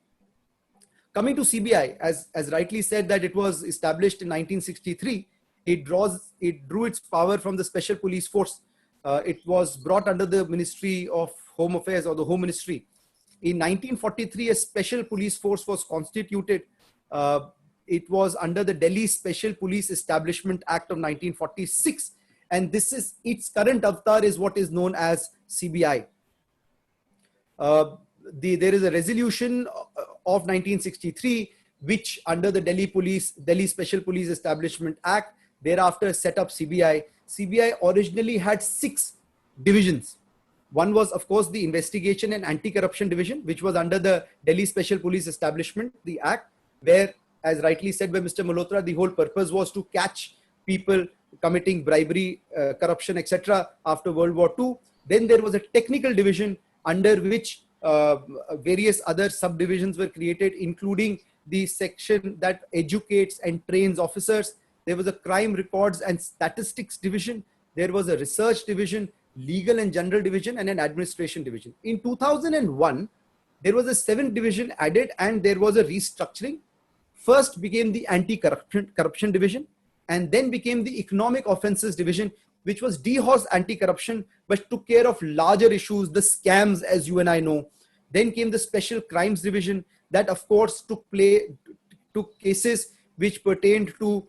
Coming to CBI, as rightly said, that it was established in 1963, it drew its power from the Special Police Force. It was brought under the Ministry of Home Affairs, or the Home Ministry. In 1943, a special police force was constituted. It was under the Delhi Special Police Establishment Act of 1946. And its current avatar is what is known as CBI. There is a resolution of 1963, which under the Delhi Special Police Establishment Act, thereafter set up CBI. CBI originally had 6 divisions. One was, of course, the Investigation and Anti-Corruption Division, which was under the Delhi Special Police Establishment, the Act, where, as rightly said by Mr. Malhotra, the whole purpose was to catch people committing bribery, corruption, etc. after World War II. Then there was a Technical Division under which various other subdivisions were created, including the section that educates and trains officers. There was a Crime Records and Statistics Division. There was a Research Division, Legal and General Division, and an Administration Division. In 2001, there was a 7th division added, and there was a restructuring. First became the Anti-Corruption Division, and then became the Economic Offences Division, which was dehorsed anti-corruption, but took care of larger issues, the scams, as you and I know. Then came the Special Crimes Division, that of course took cases which pertained to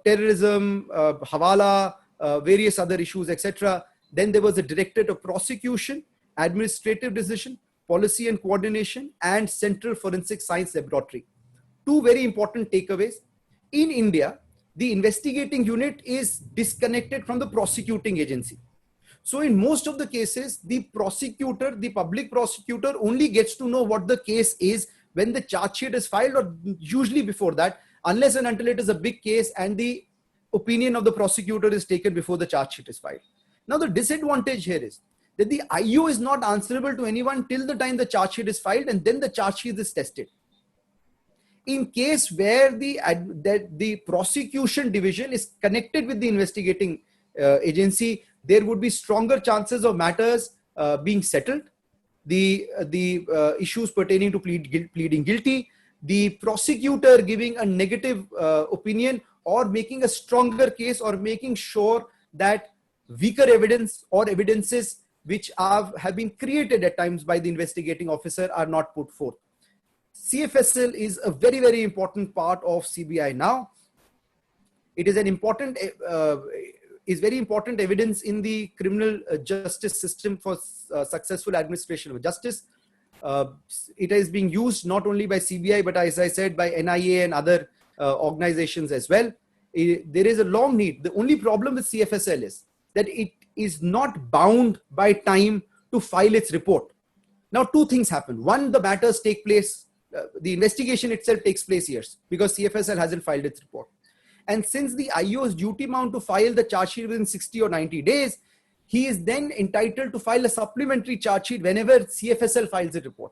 terrorism, hawala, various other issues, etc. Then there was a Directorate of Prosecution, Administrative Decision, Policy and Coordination, and Central Forensic Science Laboratory. 2 very important takeaways. In India, the investigating unit is disconnected from the prosecuting agency. So in most of the cases, the prosecutor, the public prosecutor, only gets to know what the case is when the charge sheet is filed, or usually before that, unless and until it is a big case and the opinion of the prosecutor is taken before the charge sheet is filed. Now, the disadvantage here is that the IO is not answerable to anyone till the time the charge sheet is filed, and then the charge sheet is tested. in case where the prosecution division is connected with the investigating agency, there would be stronger chances of matters being settled. The issues pertaining to pleading guilty, the prosecutor giving a negative opinion or making a stronger case, or making sure that weaker evidence or evidences which have been created at times by the investigating officer are not put forth. CFSL is a very, very important part of CBI now. It is an important, very important evidence in the criminal justice system for successful administration of justice. It is being used not only by CBI, but as I said, by NIA and other organizations as well. There is a long need. The only problem with CFSL is that it is not bound by time to file its report. Now, two things happen. One, the matters take place, the investigation itself takes place years because CFSL hasn't filed its report. And since the IO is duty bound to file the charge sheet within 60 or 90 days, he is then entitled to file a supplementary charge sheet whenever CFSL files a report.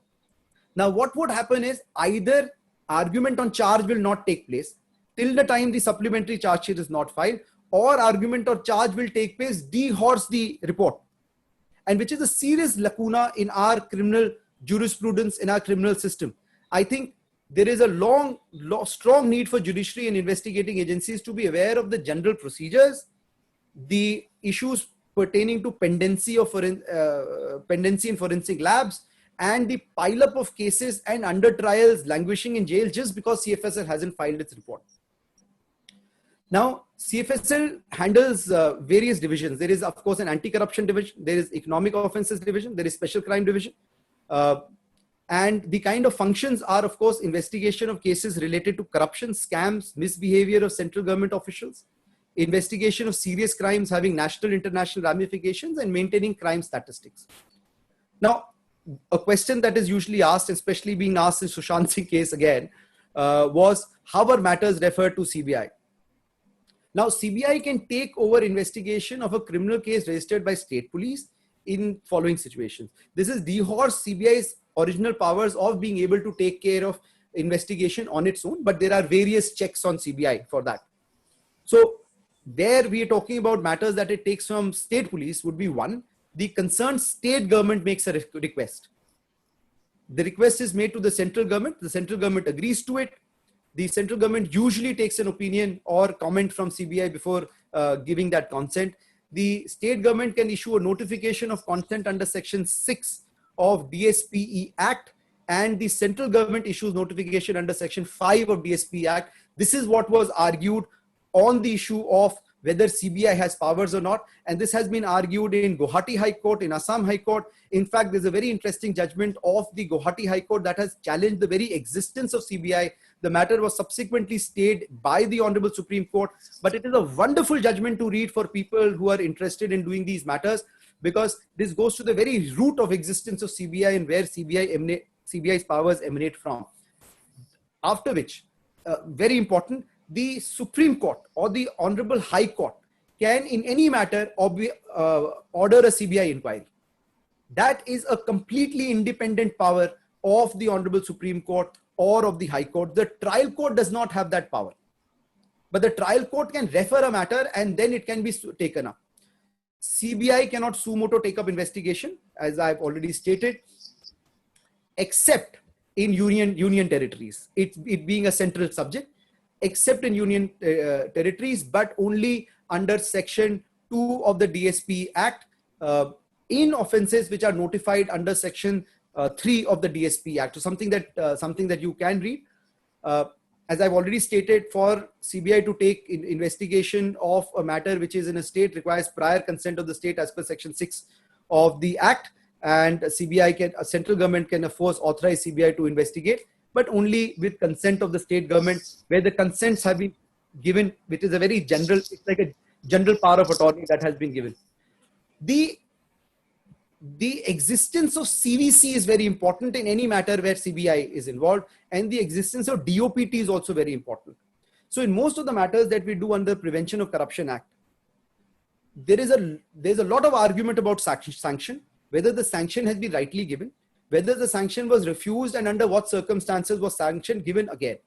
Now, what would happen is either argument on charge will not take place till the time the supplementary charge sheet is not filed, or argument or charge will take place, dehorse the report. And which is a serious lacuna in our criminal jurisprudence, in our criminal system. I think there is a strong need for judiciary and investigating agencies to be aware of the general procedures, the issues pertaining to pendency in forensic labs, and the pileup of cases and under trials languishing in jail just because CFSL hasn't filed its report. Now, CFSL handles various divisions. There is, of course, an anti-corruption division. There is economic offences division. There is special crime division. And the kind of functions are, of course, investigation of cases related to corruption, scams, misbehavior of central government officials, investigation of serious crimes having national, international ramifications, and maintaining crime statistics. Now, a question that is usually asked, especially being asked in Sushant Singh case again, was how are matters referred to CBI? Now, CBI can take over investigation of a criminal case registered by state police in following situations. This is dehorse CBI's original powers of being able to take care of investigation on its own, but there are various checks on CBI for that. So there we are talking about matters that it takes from state police would be one. The concerned state government makes a request. The request is made to the central government. The central government agrees to it. The central government usually takes an opinion or comment from CBI before giving that consent. The state government can issue a notification of consent under Section 6 of DSPE Act, and the central government issues notification under Section 5 of DSPE Act. This is what was argued on the issue of whether CBI has powers or not. And this has been argued in Guwahati High Court, in Assam High Court. In fact, there's a very interesting judgment of the Guwahati High Court that has challenged the very existence of CBI. The matter was subsequently stayed by the Honorable Supreme Court. But it is a wonderful judgment to read for people who are interested in doing these matters, because this goes to the very root of existence of CBI and where CBI's powers emanate from. After which, very important, the Supreme Court or the Honorable High Court can in any matter order a CBI inquiry. That is a completely independent power of the Honorable Supreme Court or of the High Court. The trial court does not have that power. But the trial court can refer a matter and then it can be taken up. CBI cannot suo motu take up investigation, as I've already stated, except in union territories, it being a central subject, except in union territories, but only under Section 2 of the DSP Act, in offences which are notified under Section 3 of the DSP Act. So something that you can read. As I've already stated, for CBI to take investigation of a matter which is in a state requires prior consent of the state as per Section 6 of the Act, and a central government can of course authorize CBI to investigate, but only with consent of the state government, where the consents have been given, which is a very general, it's like a general power of attorney that has been given. The existence of CVC is very important in any matter where CBI is involved, and the existence of DOPT is also very important. So in most of the matters that we do under Prevention of Corruption Act, there's a lot of argument about sanction, whether the sanction has been rightly given, whether the sanction was refused, and under what circumstances was sanction given again.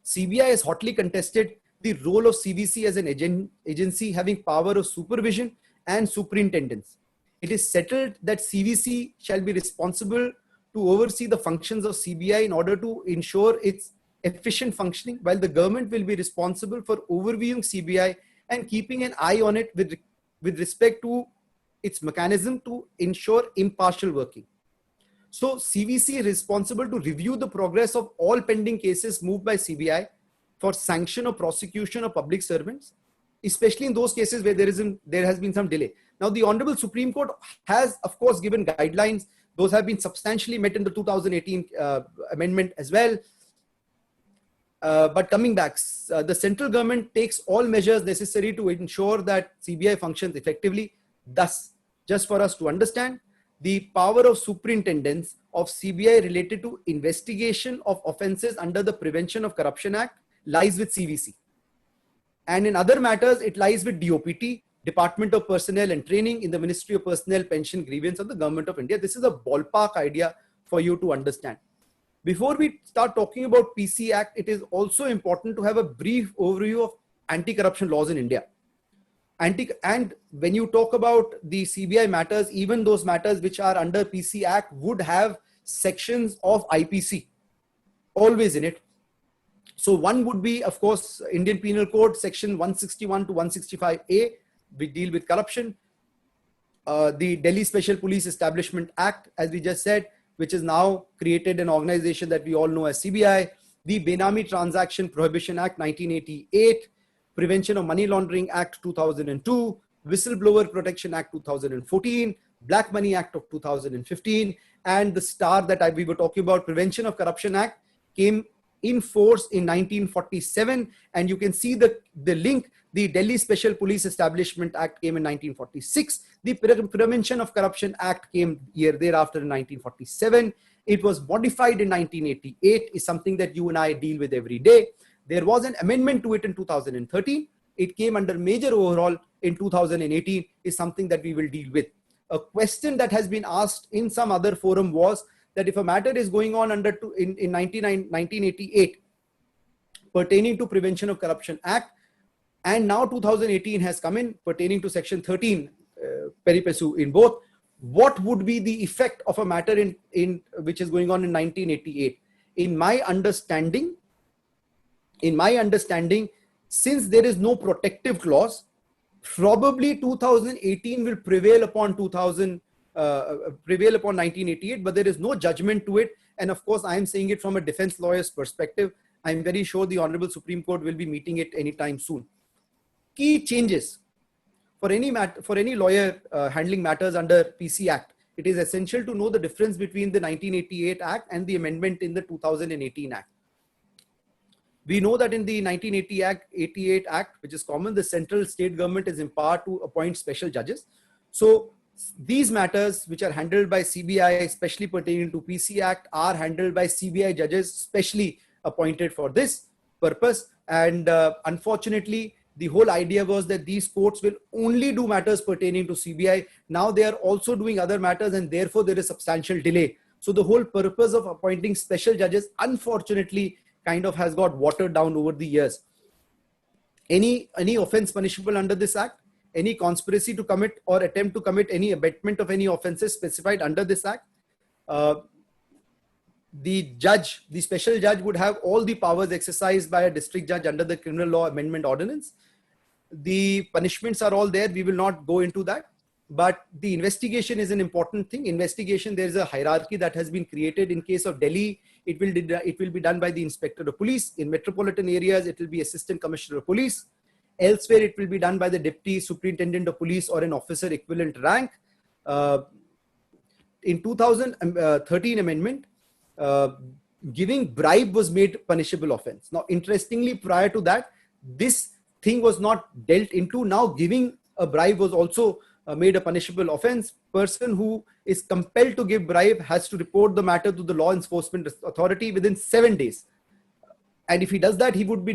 CBI has hotly contested the role of CVC as an agency having power of supervision and superintendence. It is settled that CVC shall be responsible to oversee the functions of CBI in order to ensure its efficient functioning, while the government will be responsible for overviewing CBI and keeping an eye on it with respect to its mechanism to ensure impartial working. So CVC is responsible to review the progress of all pending cases moved by CBI for sanction or prosecution of public servants, especially in those cases where there has been some delay. Now, the Honorable Supreme Court has, of course, given guidelines. Those have been substantially met in the 2018 amendment as well. But coming back, the central government takes all measures necessary to ensure that CBI functions effectively. Thus, just for us to understand, the power of superintendence of CBI related to investigation of offences under the Prevention of Corruption Act lies with CVC. And in other matters, it lies with DOPT, Department of Personnel and Training in the Ministry of Personnel, Pension, Grievance of the Government of India. This is a ballpark idea for you to understand. Before we start talking about PC Act, it is also important to have a brief overview of anti-corruption laws in India. And when you talk about the CBI matters, even those matters which are under PC Act would have sections of IPC always in it. So one would be, of course, Indian Penal Code, section 161 to 165A, which deal with corruption. The Delhi Special Police Establishment Act, as we just said, which is now created an organization that we all know as CBI. The Benami Transaction Prohibition Act 1988, Prevention of Money Laundering Act 2002, Whistleblower Protection Act 2014, Black Money Act of 2015, and the star that we were talking about, Prevention of Corruption Act, came in force in 1947. And you can see the link. The Delhi Special Police Establishment Act came in 1946. The Prevention of Corruption Act came year thereafter in 1947. It was modified in 1988, is something that you and I deal with every day. There was an amendment to it in 2013. It came under major overhaul in 2018, is something that we will deal with. A question that has been asked in some other forum was that if a matter is going on in 1988 pertaining to Prevention of Corruption Act, and now 2018 has come in pertaining to section 13, peri passu in both, what would be the effect of a matter in which is going on in 1988? In my understanding, since there is no protective clause, probably 2018 will prevail upon 1988, but there is no judgment to it. And of course, I am saying it from a defense lawyer's perspective. I'm very sure the Honorable Supreme Court will be meeting it anytime soon. Key changes for any lawyer handling matters under PC Act. It is essential to know the difference between the 1988 Act and the amendment in the 2018 Act. We know that in the 1988 Act, which is common, the central state government is empowered to appoint special judges. So these matters which are handled by CBI, especially pertaining to PC Act, are handled by CBI judges specially appointed for this purpose. And unfortunately, the whole idea was that these courts will only do matters pertaining to CBI. Now they are also doing other matters, and therefore there is substantial delay. So the whole purpose of appointing special judges, unfortunately, kind of has got watered down over the years. Any offense punishable under this act, any conspiracy to commit or attempt to commit any abetment of any offenses specified under this act, the special judge would have all the powers exercised by a district judge under the Criminal Law Amendment Ordinance. The punishments are all there. We will not go into that. But the investigation is an important thing. Investigation, there is a hierarchy that has been created. In case of Delhi, it will be done by the Inspector of Police. In metropolitan areas, it will be Assistant Commissioner of Police. Elsewhere, it will be done by the Deputy Superintendent of Police or an officer equivalent rank. In 2013 amendment, giving bribe was made punishable offense. Now, interestingly, prior to that, this thing was not dealt into. Now, giving a bribe was also made a punishable offense. Person who is compelled to give bribe has to report the matter to the law enforcement authority within 7 days. And if he does that, he would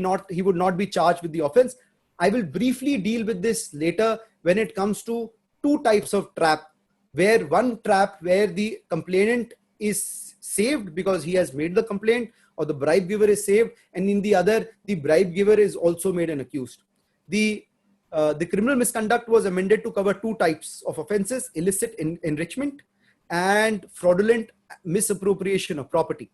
not be charged with the offense. I will briefly deal with this later when it comes to two types of trap, where one trap where the complainant is saved because he has made the complaint, or the bribe giver is saved, and in the other, the bribe giver is also made an accused. The criminal misconduct was amended to cover two types of offenses: illicit enrichment and fraudulent misappropriation of property.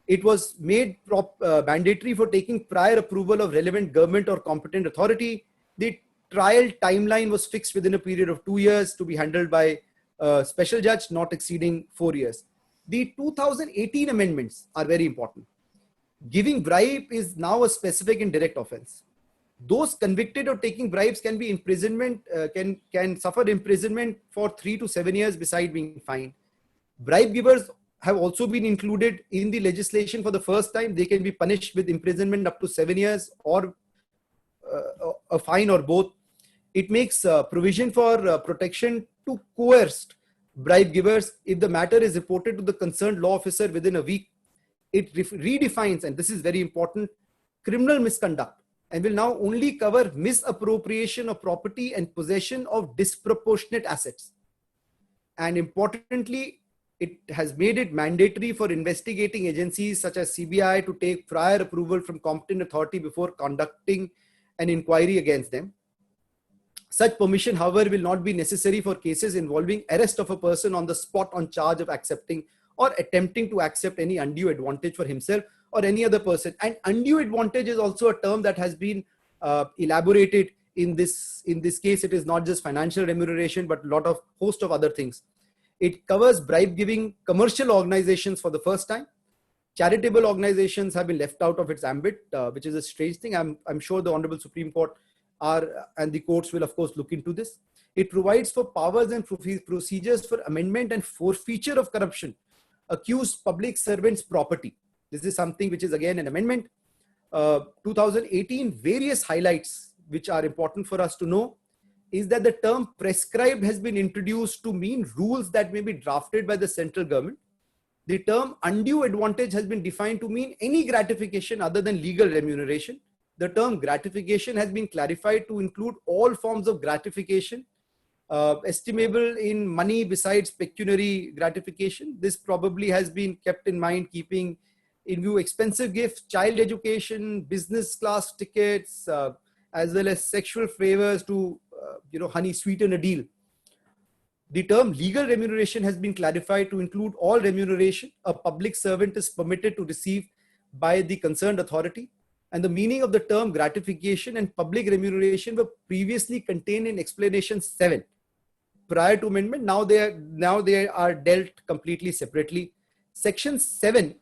It was made mandatory for taking prior approval of relevant government or competent authority. The trial timeline was fixed within a period of 2 years to be handled by a special judge, not exceeding 4 years. The 2018 amendments are very important. Giving bribe is now a specific and direct offense. Those convicted of taking bribes can be imprisonment, can suffer imprisonment for 3 to 7 years beside being fined. Bribe givers have also been included in the legislation for the first time. They can be punished with imprisonment up to 7 years or a fine or both. It makes provision for protection to coerced bribe givers if the matter is reported to the concerned law officer within a week. It redefines, and this is very important, criminal misconduct, and will now only cover misappropriation of property and possession of disproportionate assets. And importantly, it has made it mandatory for investigating agencies such as CBI to take prior approval from competent authority before conducting an inquiry against them. Such permission, however, will not be necessary for cases involving arrest of a person on the spot on charge of accepting or attempting to accept any undue advantage for himself or any other person. And undue advantage is also a term that has been elaborated in this case. It is not just financial remuneration, but a lot of host of other things. It covers bribe giving commercial organizations for the first time. Charitable organizations have been left out of its ambit, which is a strange thing. I'm sure the Honorable Supreme Court and the courts will of course look into this. It provides for powers and procedures for amendment and forfeiture of corruption accused public servants' property. This is something which is again an amendment. 2018, various highlights which are important for us to know is that the term prescribed has been introduced to mean rules that may be drafted by the central government. The term undue advantage has been defined to mean any gratification other than legal remuneration. The term gratification has been clarified to include all forms of gratification, estimable in money besides pecuniary gratification. This probably has been kept in mind, keeping in view expensive gifts, child education, business class tickets, as well as sexual favors to, honey sweeten a deal. The term legal remuneration has been clarified to include all remuneration a public servant is permitted to receive by the concerned authority. And the meaning of the term gratification and public remuneration were previously contained in explanation 7 prior to amendment. Now they are dealt completely separately. Section 7.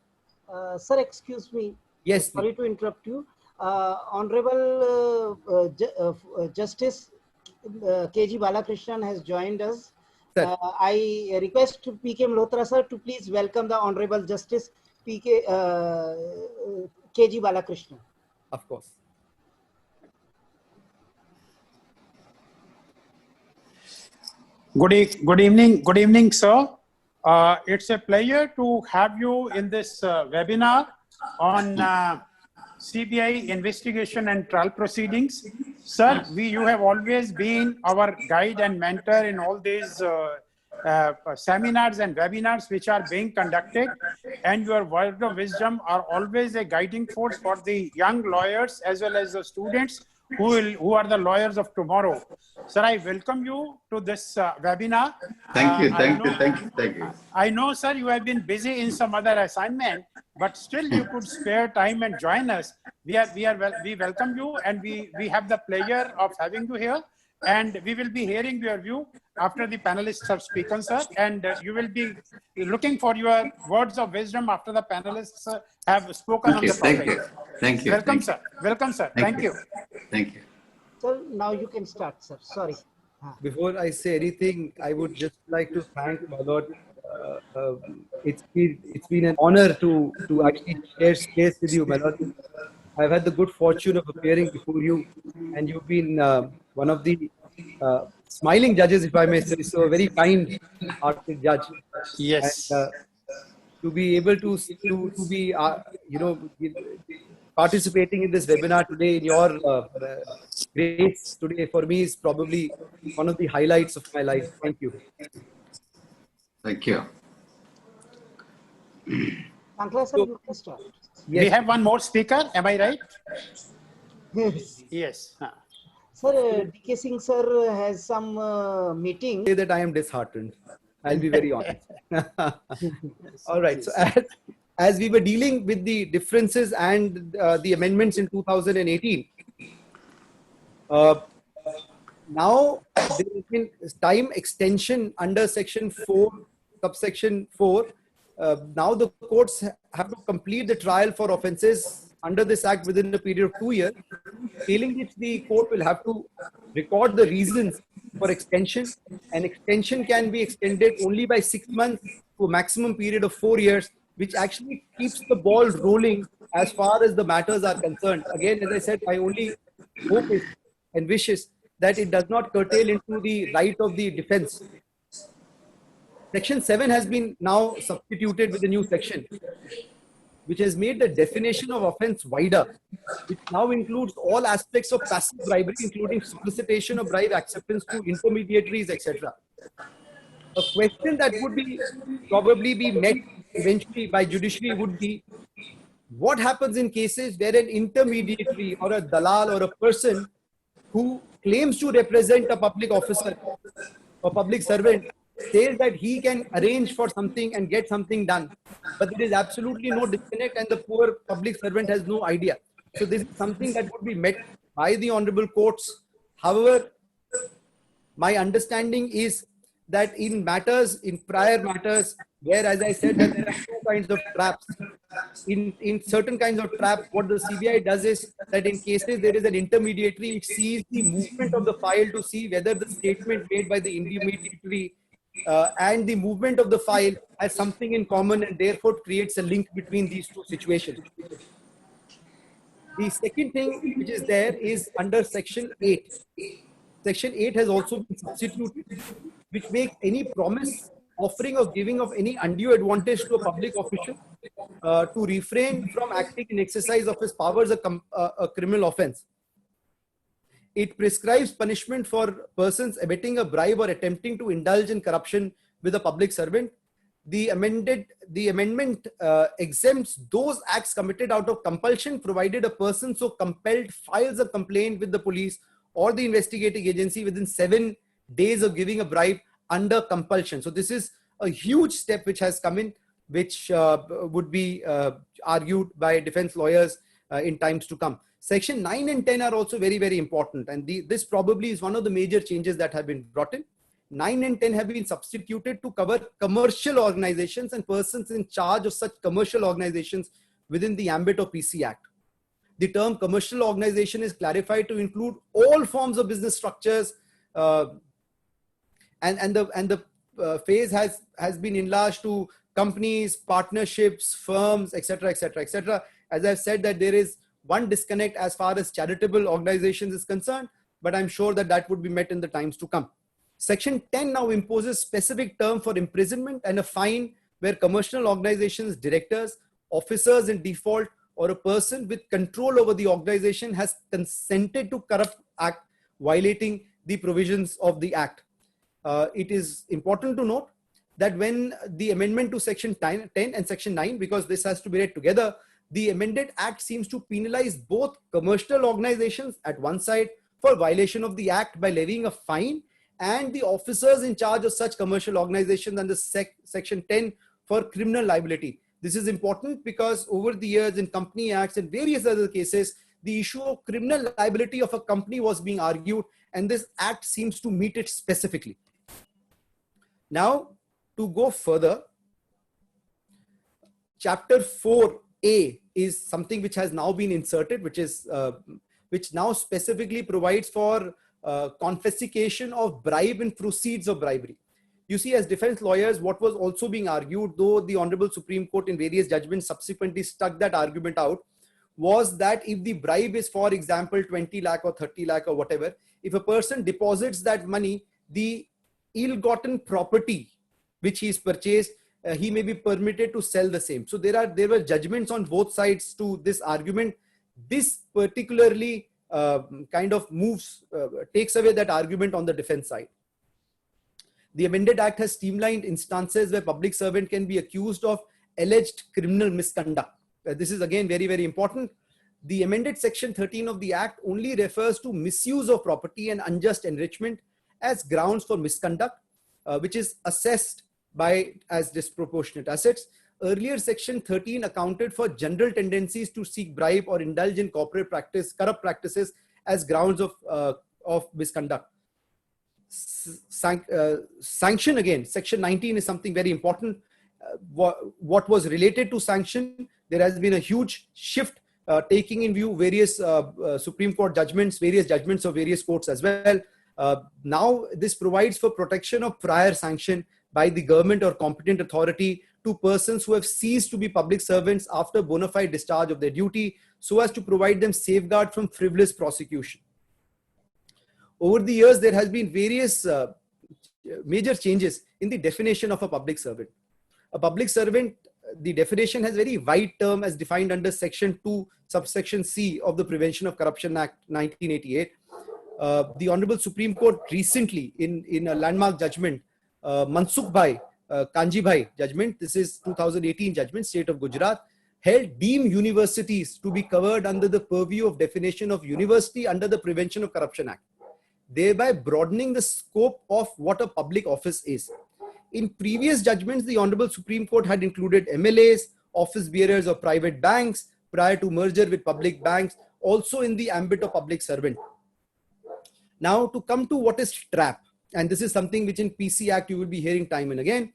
Sir, excuse me. Yes. Sorry to interrupt you. Honorable Justice K.G. Balakrishnan has joined us. I request P.K. Malhotra sir to please welcome the Honorable Justice K.G. Balakrishnan. Of course. Good evening, sir. It's a pleasure to have you in this webinar on CBI investigation and trial proceedings. Sir, you have always been our guide and mentor in all these seminars and webinars which are being conducted, and your word of wisdom are always a guiding force for the young lawyers as well as the students who are the lawyers of tomorrow. Sir, I welcome you to this webinar. Thank you. I know, sir, you have been busy in some other assignment, but still you could spare time and join us. We welcome you, and we have the pleasure of having you here. And we will be hearing your view after the panelists have spoken, sir. And you will be looking for your words of wisdom after the panelists have spoken on the topic. Thank you. Welcome, sir. Welcome, sir. Thank you. Thank you. So now you can start, sir. Sorry. Before I say anything, I would just like to thank my Lord. It's been an honor to actually share space with you, my Lord. I've had the good fortune of appearing before you, and you've been one of the smiling judges, if I may say so, a very kind-hearted judge. Yes. And, to be able to be participating in this webinar today in your grace today for me is probably one of the highlights of my life. Thank you. Thank you. Sankla sir, you can start. We have one more speaker. Am I right? Yes. Yes. Sir, DK Singh sir has some meeting. Say that I am disheartened. I'll be very honest. All right. So as we were dealing with the differences and the amendments in 2018, now there has been time extension under section 4, subsection 4. Now the courts have to complete the trial for offences under this act within a period of 2 years. Failing which, the court will have to record the reasons for extension. An extension can be extended only by 6 months to a maximum period of 4 years, which actually keeps the ball rolling as far as the matters are concerned. Again, as I said, my only hope is and wishes that it does not curtail into the right of the defense. Section 7 has been now substituted with a new section, which has made the definition of offense wider, which now includes all aspects of passive bribery, including solicitation of bribe, acceptance to intermediaries, etc. A question that would probably be met eventually by judiciary would be, what happens in cases where an intermediary or a dalal or a person who claims to represent a public officer or public servant says that he can arrange for something and get something done, but there is absolutely no disconnect and the poor public servant has no idea. So this is something that would be met by the honorable courts. However, my understanding is that in prior matters, where, as I said, that there are two kinds of traps. In certain kinds of traps, what the CBI does is that in cases there is an intermediary which sees the movement of the file to see whether the statement made by the intermediary and the movement of the file has something in common, and therefore creates a link between these two situations. The second thing which is there is under section 8. Section 8 has also been substituted, which makes any promise, offering or giving of any undue advantage to a public official to refrain from acting in exercise of his powers a criminal offense. It prescribes punishment for persons abetting a bribe or attempting to indulge in corruption with a public servant. The amendment exempts those acts committed out of compulsion, provided a person so compelled files a complaint with the police or the investigating agency within 7 days of giving a bribe under compulsion. So this is a huge step which has come in, which would be argued by defense lawyers in times to come. Section 9 and 10 are also very, very important. And this probably is one of the major changes that have been brought in. 9 and 10 have been substituted to cover commercial organizations and persons in charge of such commercial organizations within the ambit of PC Act. The term commercial organization is clarified to include all forms of business structures, and the phase has been enlarged to companies, partnerships, firms, etc., etc., etc. As I've said, that there is one disconnect as far as charitable organizations is concerned, but I'm sure that that would be met in the times to come. Section 10 now imposes specific term for imprisonment and a fine where commercial organizations, directors, officers in default, or a person with control over the organization has consented to corrupt act violating the provisions of the act. It is important to note that when the amendment to section 10 and section 9, because this has to be read together, the amended act seems to penalize both commercial organizations at one side for violation of the act by levying a fine, and the officers in charge of such commercial organizations under section 10 for criminal liability. This is important because over the years in company acts and various other cases, the issue of criminal liability of a company was being argued, and this act seems to meet it specifically. Now, to go further, chapter 4A is something which has now been inserted, which now specifically provides for confiscation of bribe and proceeds of bribery. You see, as defense lawyers, what was also being argued, though the Honorable Supreme Court in various judgments subsequently stuck that argument out, was that if the bribe is, for example, 20 lakh or 30 lakh or whatever, if a person deposits that money, the ill-gotten property which he's purchased, he may be permitted to sell the same. So there were judgments on both sides to this argument. This particularly kind of takes away that argument on the defense side. The amended act has streamlined instances where public servant can be accused of alleged criminal misconduct. this is again very, very important. The amended section 13 of the Act only refers to misuse of property and unjust enrichment as grounds for misconduct, which is assessed as disproportionate assets. Earlier section 13 accounted for general tendencies to seek bribe or indulge in corporate corrupt practices as grounds of misconduct. Sanction again, section 19 is something very important. What was related to sanction, there has been a huge shift taking in view various Supreme Court judgments, various judgments of various courts as well. Now this provides for protection of prior sanction by the government or competent authority to persons who have ceased to be public servants after bona fide discharge of their duty, so as to provide them safeguard from frivolous prosecution. Over the years, there has been various major changes in the definition of a public servant. A public servant, the definition has very wide term as defined under section 2, subsection C of the Prevention of Corruption Act 1988. The Honorable Supreme Court recently in a landmark judgment, Mansukh Bhai, Kanji Bhai judgment, this is 2018 judgment, State of Gujarat, held deemed universities to be covered under the purview of definition of university under the Prevention of Corruption Act, thereby broadening the scope of what a public office is. In previous judgments, the Honorable Supreme Court had included MLAs, office bearers of private banks prior to merger with public banks, also in the ambit of public servant. Now to come to what is trap, and this is something which in PC Act you will be hearing time and again.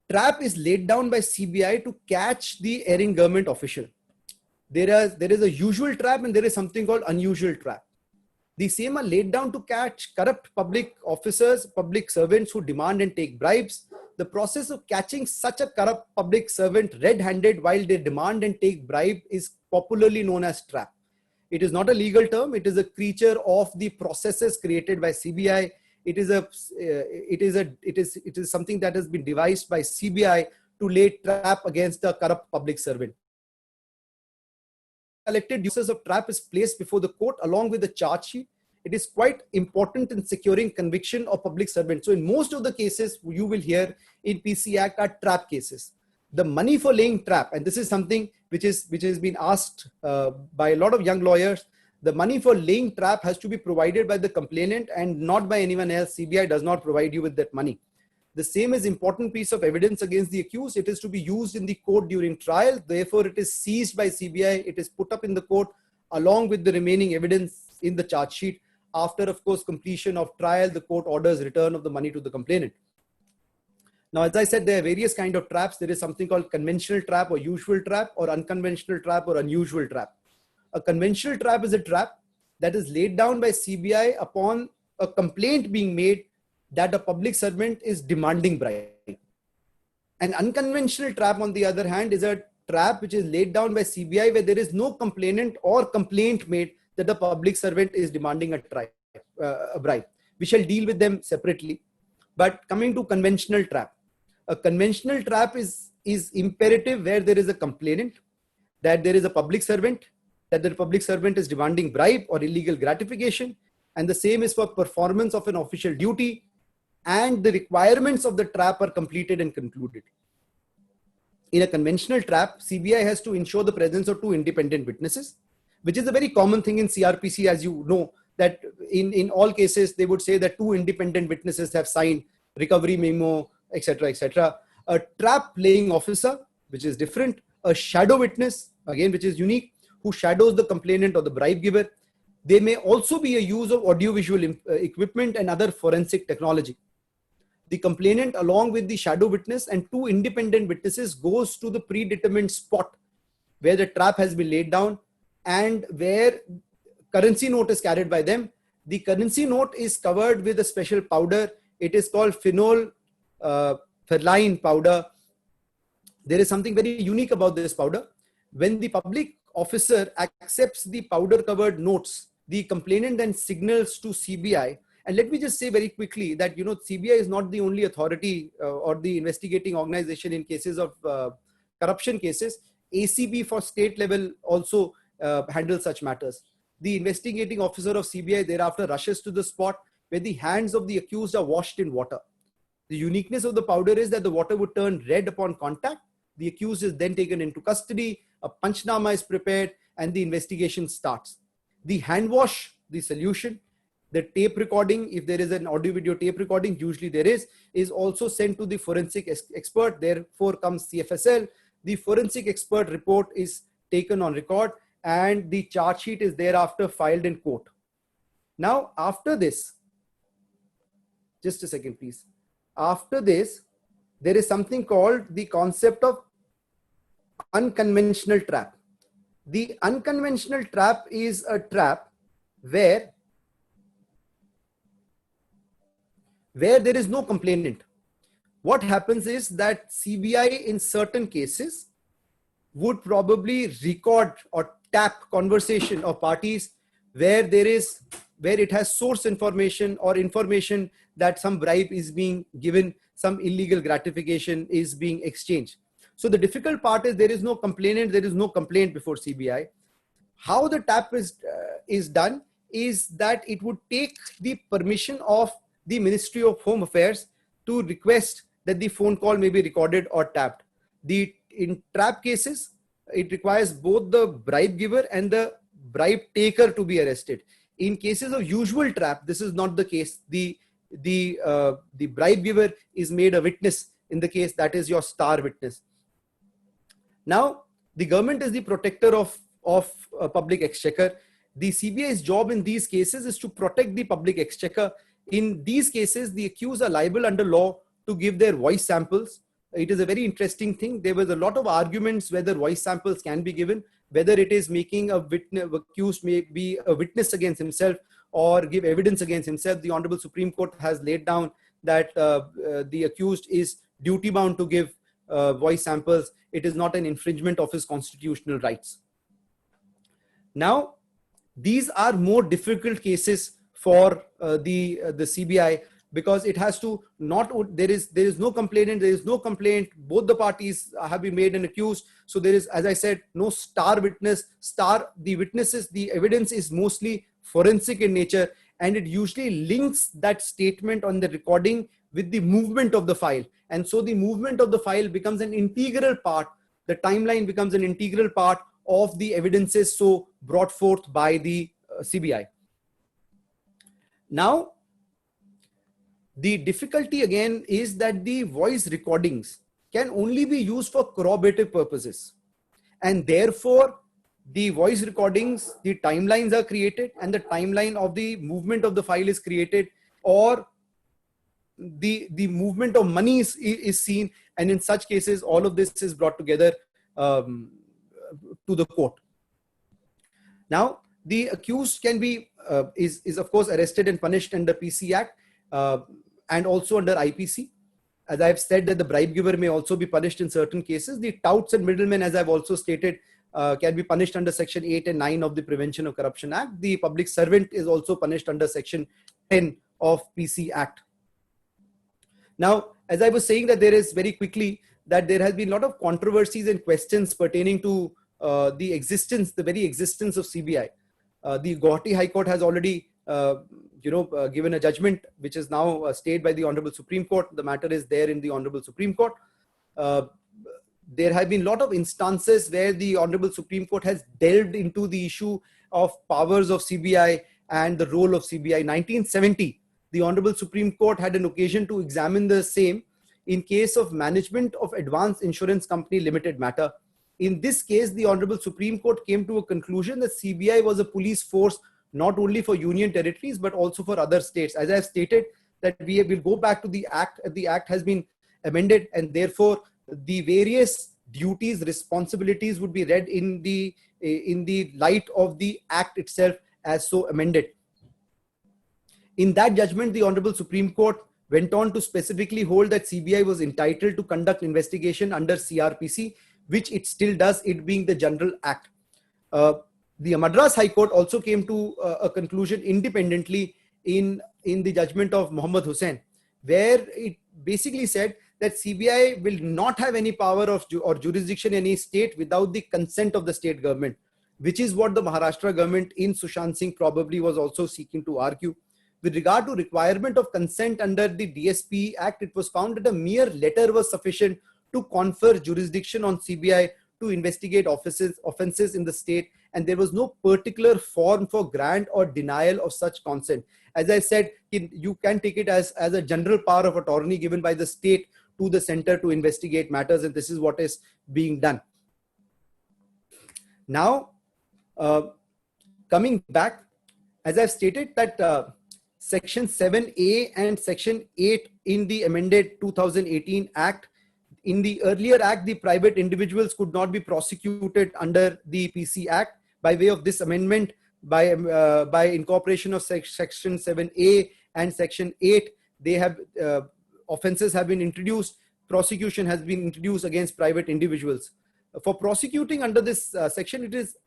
Trap is laid down by CBI to catch the erring government official. There is a usual trap and there is something called unusual trap. The same are laid down to catch corrupt public officers, public servants who demand and take bribes. The process of catching such a corrupt public servant red-handed while they demand and take bribe is popularly known as trap. It is not a legal term. It is a creature of the processes created by CBI. It is something that has been devised by CBI to lay trap against the corrupt public servant. Collected uses of trap is placed before the court along with the charge sheet. It is quite important in securing conviction of public servants. So in most of the cases you will hear in PC Act are trap cases. The money for laying trap, and this is something which has been asked by a lot of young lawyers, the money for laying trap has to be provided by the complainant and not by anyone else. CBI does not provide you with that money. The same is important piece of evidence against the accused. It is to be used in the court during trial. Therefore, it is seized by CBI. It is put up in the court along with the remaining evidence in the charge sheet. After, of course, completion of trial, the court orders return of the money to the complainant. Now, as I said, there are various kinds of traps. There is something called conventional trap or usual trap, or unconventional trap or unusual trap. A conventional trap is a trap that is laid down by CBI upon a complaint being made that a public servant is demanding bribe. An unconventional trap, on the other hand, is a trap which is laid down by CBI where there is no complainant or complaint made that the public servant is demanding a bribe. We shall deal with them separately. But coming to conventional trap, a conventional trap is imperative where there is a complainant, that there is a public servant, that the public servant is demanding bribe or illegal gratification, and the same is for performance of an official duty, and the requirements of the trap are completed and concluded. In a conventional trap, CBI has to ensure the presence of two independent witnesses, which is a very common thing in CRPC, as you know, that in all cases, they would say that two independent witnesses have signed recovery memo, etc., etc. A trap laying officer, which is different, a shadow witness, again, which is unique, who shadows the complainant or the bribe giver. There may also be a use of audiovisual equipment and other forensic technology. The complainant, along with the shadow witness and two independent witnesses, goes to the predetermined spot where the trap has been laid down and where currency note is carried by them. The currency note is covered with a special powder. It is called phenol phthalate powder. There is something very unique about this powder. When the public officer accepts the powder covered notes, the complainant then signals to CBI. And let me just say very quickly that, CBI is not the only authority or the investigating organization in cases of corruption cases. ACB for state level also handles such matters. The investigating officer of CBI thereafter rushes to the spot where the hands of the accused are washed in water. The uniqueness of the powder is that the water would turn red upon contact, The accused is then taken into custody, a panchnama is prepared, and the investigation starts. The hand wash, the solution, the tape recording, if there is an audio video tape recording, usually there is also sent to the forensic expert. Therefore comes CFSL. The forensic expert report is taken on record, and the charge sheet is thereafter filed in court. Now, after this, just a second, please. After this, there is something called the concept of unconventional trap. The unconventional trap is a trap where there is no complainant. What happens is that CBI in certain cases would probably record or tap conversation of parties where it has source information or information that some bribe is being given, some illegal gratification is being exchanged. So the difficult part is there is no complainant, there is no complaint before CBI. How the tap is done is that it would take the permission of the Ministry of Home Affairs to request that the phone call may be recorded or tapped. In trap cases, it requires both the bribe giver and the bribe taker to be arrested. In cases of usual trap, this is not the case. The bribe giver is made a witness in the case, that is your star witness. Now, the government is the protector of public exchequer. The CBI's job in these cases is to protect the public exchequer. In these cases, the accused are liable under law to give their voice samples. It is a very interesting thing. There was a lot of arguments whether voice samples can be given, whether it is making a witness, accused may be a witness against himself or give evidence against himself. The Honorable Supreme Court has laid down that the accused is duty bound to give voice samples. It is not an infringement of his constitutional rights. Now, these are more difficult cases for the CBI, because it has to there is no complainant, there is no complaint, both the parties have been made and accused. So there is, as I said, no star witness. The witnesses, the evidence is mostly forensic in nature, and it usually links that statement on the recording with the movement of the file. And so the movement of the file becomes an integral part, the timeline becomes an integral part of the evidences so brought forth by the CBI. Now, the difficulty again is that the voice recordings can only be used for corroborative purposes. And therefore, the voice recordings, the timelines are created, and the timeline of the movement of the file is created, or the movement of money is seen. And in such cases, all of this is brought together to the court. Now, the accused can be, is of course arrested and punished under PC Act and also under IPC. As I've said that the bribe giver may also be punished in certain cases. The touts and middlemen, as I've also stated, can be punished under Section 8 and 9 of the Prevention of Corruption Act. The public servant is also punished under Section 10 of PC Act. Now, as I was saying that there is very quickly that there has been a lot of controversies and questions pertaining to the very existence of CBI. The Guwahati High Court has already given a judgment which is now stayed by the Honorable Supreme Court. The matter is there in the Honorable Supreme Court. There have been a lot of instances where the Honorable Supreme Court has delved into the issue of powers of CBI and the role of CBI. 1970, the Honorable Supreme Court had an occasion to examine the same in case of Management of Advance Insurance Company Limited matter. In this case, the Honorable Supreme Court came to a conclusion that CBI was a police force not only for union territories, but also for other states. As I have stated, that we will go back to the Act. The Act has been amended, and therefore the various duties, responsibilities would be read in the light of the Act itself as so amended. In that judgment, the Honorable Supreme Court went on to specifically hold that CBI was entitled to conduct investigation under CRPC, which it still does, it being the General Act. The Madras High Court also came to a conclusion independently in the judgment of Muhammad Hussain, where it basically said that CBI will not have any power or jurisdiction in any state without the consent of the state government, which is what the Maharashtra government in Sushant Singh probably was also seeking to argue. With regard to requirement of consent under the DSP Act, it was found that a mere letter was sufficient to confer jurisdiction on CBI to investigate offenses in the state, and there was no particular form for grant or denial of such consent. As I said, you can take it as a general power of attorney given by the state to the center to investigate matters, and this is what is being done. Now, coming back, as I've stated that Section 7A and Section 8 in the amended 2018 Act, in the earlier Act, the private individuals could not be prosecuted under the PC Act. By way of this amendment, by incorporation of Section 7A and Section 8, they have offenses have been introduced, prosecution has been introduced against private individuals. For prosecuting under this section, it is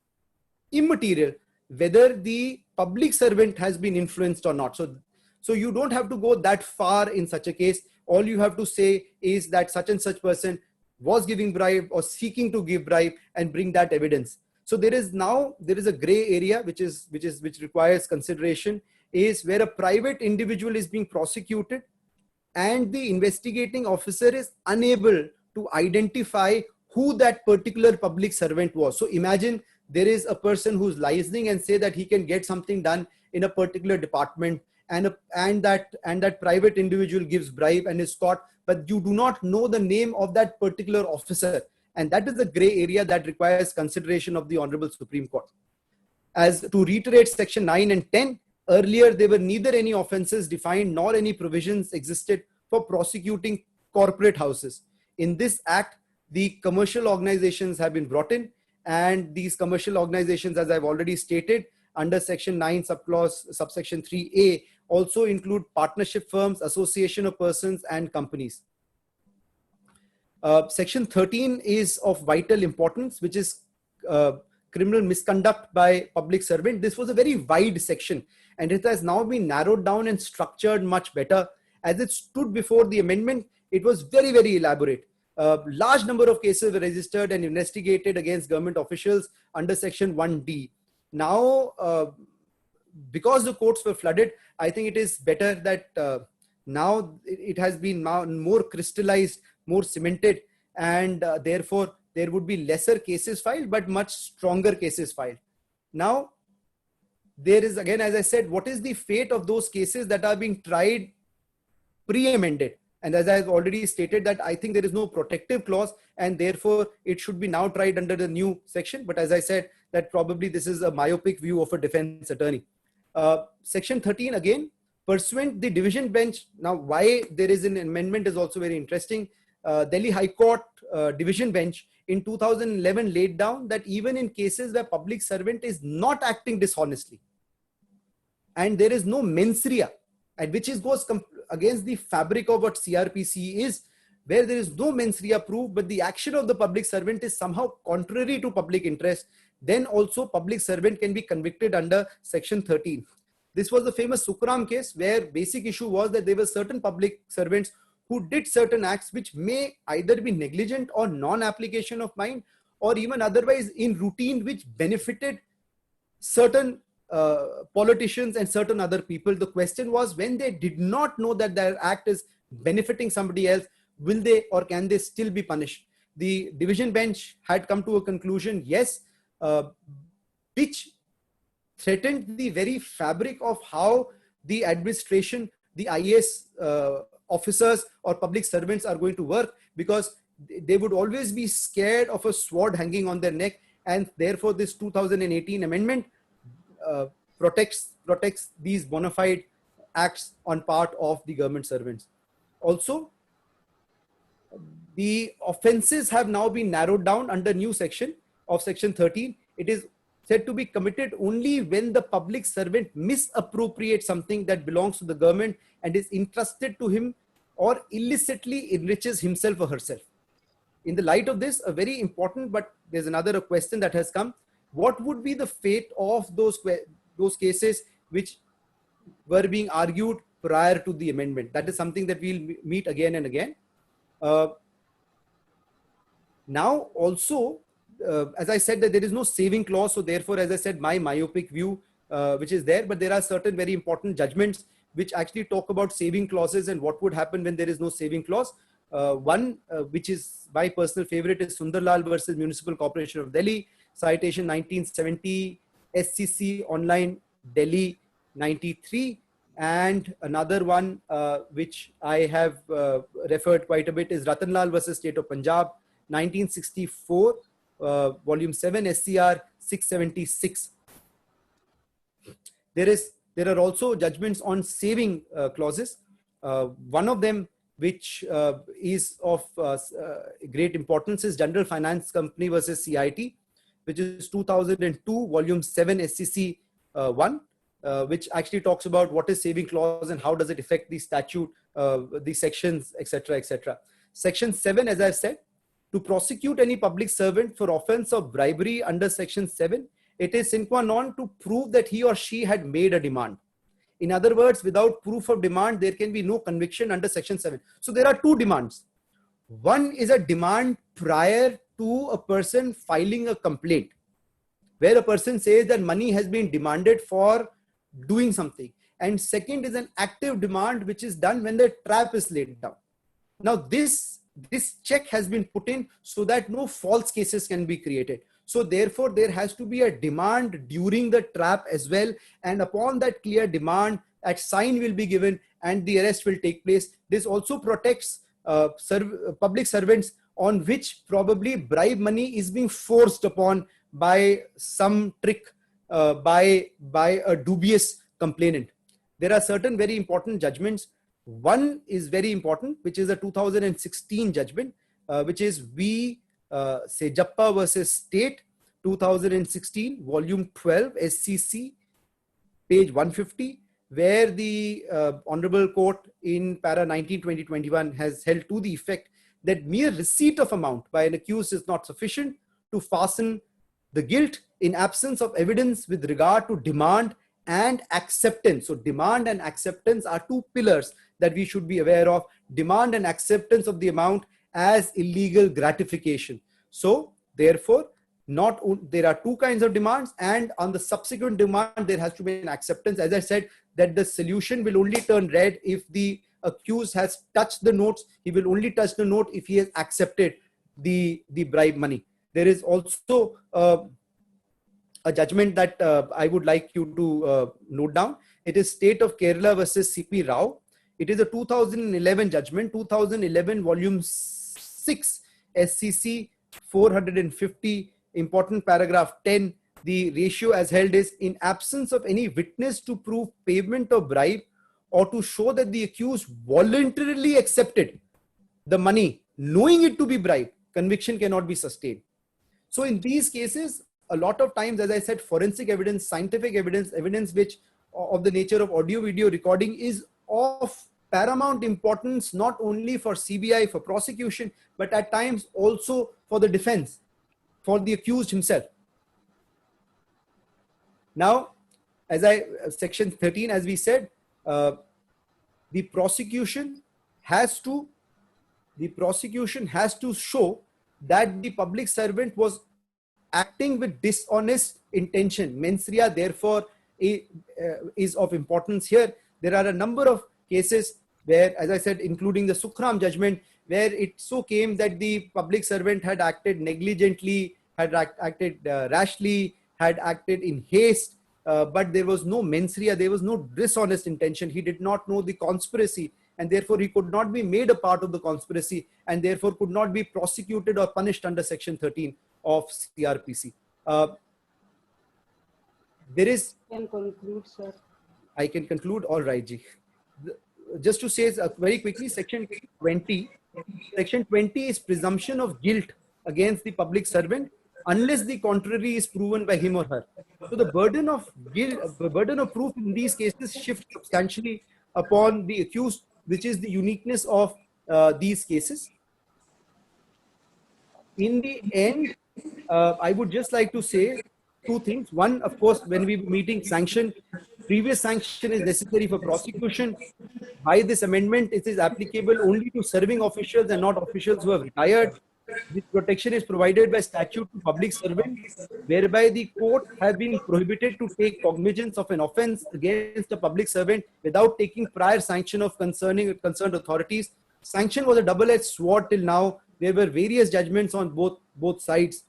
immaterial whether the public servant has been influenced or not. So you don't have to go that far in such a case. All you have to say is that such and such person was giving bribe or seeking to give bribe and bring that evidence. So there is a gray area which requires consideration, is where a private individual is being prosecuted and the investigating officer is unable to identify who that particular public servant was. So imagine there is a person who's licensing and say that he can get something done in a particular department, and that private individual gives bribe and is caught, but you do not know the name of that particular officer. And that is the gray area that requires consideration of the Honorable Supreme Court. As to reiterate Section 9 and 10, earlier there were neither any offenses defined nor any provisions existed for prosecuting corporate houses. In this Act, the commercial organizations have been brought in, and these commercial organizations, as I've already stated, under Section 9 subsection 3A, also include partnership firms, association of persons, and companies. Section 13 is of vital importance, which is criminal misconduct by public servant. This was a very wide section, and it has now been narrowed down and structured much better. As it stood before the amendment, it was very, very elaborate. Large number of cases were registered and investigated against government officials under Section 1D. Now, because the courts were flooded, I think it is better that now it has been more crystallized, more cemented, and therefore there would be lesser cases filed, but much stronger cases filed. Now, there is, again, as I said, what is the fate of those cases that are being tried pre-amended? And as I have already stated, that I think there is no protective clause, and therefore it should be now tried under the new section. But as I said, that probably this is a myopic view of a defense attorney. Section 13, again, pursuant the division bench. Now, why there is an amendment is also very interesting. Delhi High Court division bench in 2011 laid down that even in cases where public servant is not acting dishonestly and there is no mens rea, and which goes against the fabric of what CRPC is, where there is no mens rea proof, but the action of the public servant is somehow contrary to public interest, then also public servant can be convicted under Section 13. This was the famous Sukram case, where basic issue was that there were certain public servants who did certain acts which may either be negligent or non-application of mind, or even otherwise in routine, which benefited certain politicians and certain other people. The question was, when they did not know that their act is benefiting somebody else, will they or can they still be punished? The division bench had come to a conclusion, yes, which threatened the very fabric of how the administration, the IAS officers or public servants are going to work, because they would always be scared of a sword hanging on their neck. And therefore this 2018 amendment protects these bona fide acts on part of the government servants. Also, the offenses have now been narrowed down under new section of Section 13. It is said to be committed only when the public servant misappropriates something that belongs to the government and is entrusted to him, or illicitly enriches himself or herself. In the light of this, a very important, but there's another question that has come. What would be the fate of those cases which were being argued prior to the amendment? That is something that we'll meet again and again. Now also, as I said, that there is no saving clause. So therefore, as I said, my myopic view, which is there, but there are certain very important judgments which actually talk about saving clauses and what would happen when there is no saving clause. One, which is my personal favorite, is Sundarlal versus Municipal Corporation of Delhi, citation 1970, SCC Online, Delhi 93. And another one, which I have referred quite a bit, is Ratanlal versus State of Punjab, 1964, volume 7, SCR 676. There are also judgments on saving clauses. One of them, which is of great importance, is General Finance Company versus CIT, which is 2002, volume 7, SCC 1, which actually talks about what is saving clause and how does it affect the statute, the sections, etc., etc. Section 7, as I've said, to prosecute any public servant for offense of bribery under Section 7, it is sine qua non to prove that he or she had made a demand. In other words, without proof of demand, there can be no conviction under Section 7. So there are two demands. One is a demand prior to a person filing a complaint, where a person says that money has been demanded for doing something. And second is an active demand, which is done when the trap is laid down. Now, this check has been put in so that no false cases can be created. So therefore, there has to be a demand during the trap as well. And upon that clear demand, a sign will be given and the arrest will take place. This also protects public servants on which probably bribe money is being forced upon by some trick, by a dubious complainant. There are certain very important judgments. One is very important, which is a 2016 judgment, which is Sejappa versus State, 2016, volume 12, SCC, page 150, where the Honorable Court in para 19/2021 has held to the effect that mere receipt of amount by an accused is not sufficient to fasten the guilt in absence of evidence with regard to demand and acceptance. So demand and acceptance are two pillars that we should be aware of. Demand and acceptance of the amount as illegal gratification. So therefore, there are two kinds of demands, and on the subsequent demand, there has to be an acceptance. As I said, that the solution will only turn red if the accused has touched the notes. He will only touch the note if he has accepted the bribe money. There is also a judgment that I would like you to note down. It is State of Kerala versus CP Rao. It is a 2011 judgment, 2011 volume 6, SCC 450, important paragraph 10. The ratio as held is in absence of any witness to prove payment of bribe or to show that the accused voluntarily accepted the money, knowing it to be bribe, conviction cannot be sustained. So in these cases, a lot of times, as I said, forensic evidence, scientific evidence, evidence which of the nature of audio video recording is of paramount importance, not only for CBI, for prosecution, but at times also for the defense, for the accused himself. Now, section 13, as we said, the prosecution has to show that the public servant was acting with dishonest intention. Mens rea, therefore, is of importance here. There are a number of cases where, as I said, including the Sukhram judgment, where it so came that the public servant had acted negligently, had acted rashly, had acted in haste, but there was no mens rea, there was no dishonest intention. He did not know the conspiracy, and therefore he could not be made a part of the conspiracy, and therefore could not be prosecuted or punished under section 13 of CRPC. There is... Can conclude, sir. I can conclude. All right, Ji. Just to say very quickly, section 20 is presumption of guilt against the public servant unless the contrary is proven by him or her. So the burden of proof in these cases shifts substantially upon the accused, which is the uniqueness of these cases. In the end, I would just like to say two things. One, of course, when we were meeting sanction, previous sanction is necessary for prosecution. By this amendment, it is applicable only to serving officials and not officials who have retired. This protection is provided by statute to public servants, whereby the court has been prohibited to take cognizance of an offence against a public servant without taking prior sanction of concerned authorities. sanction was a double-edged sword till now. There were various judgments on both sides.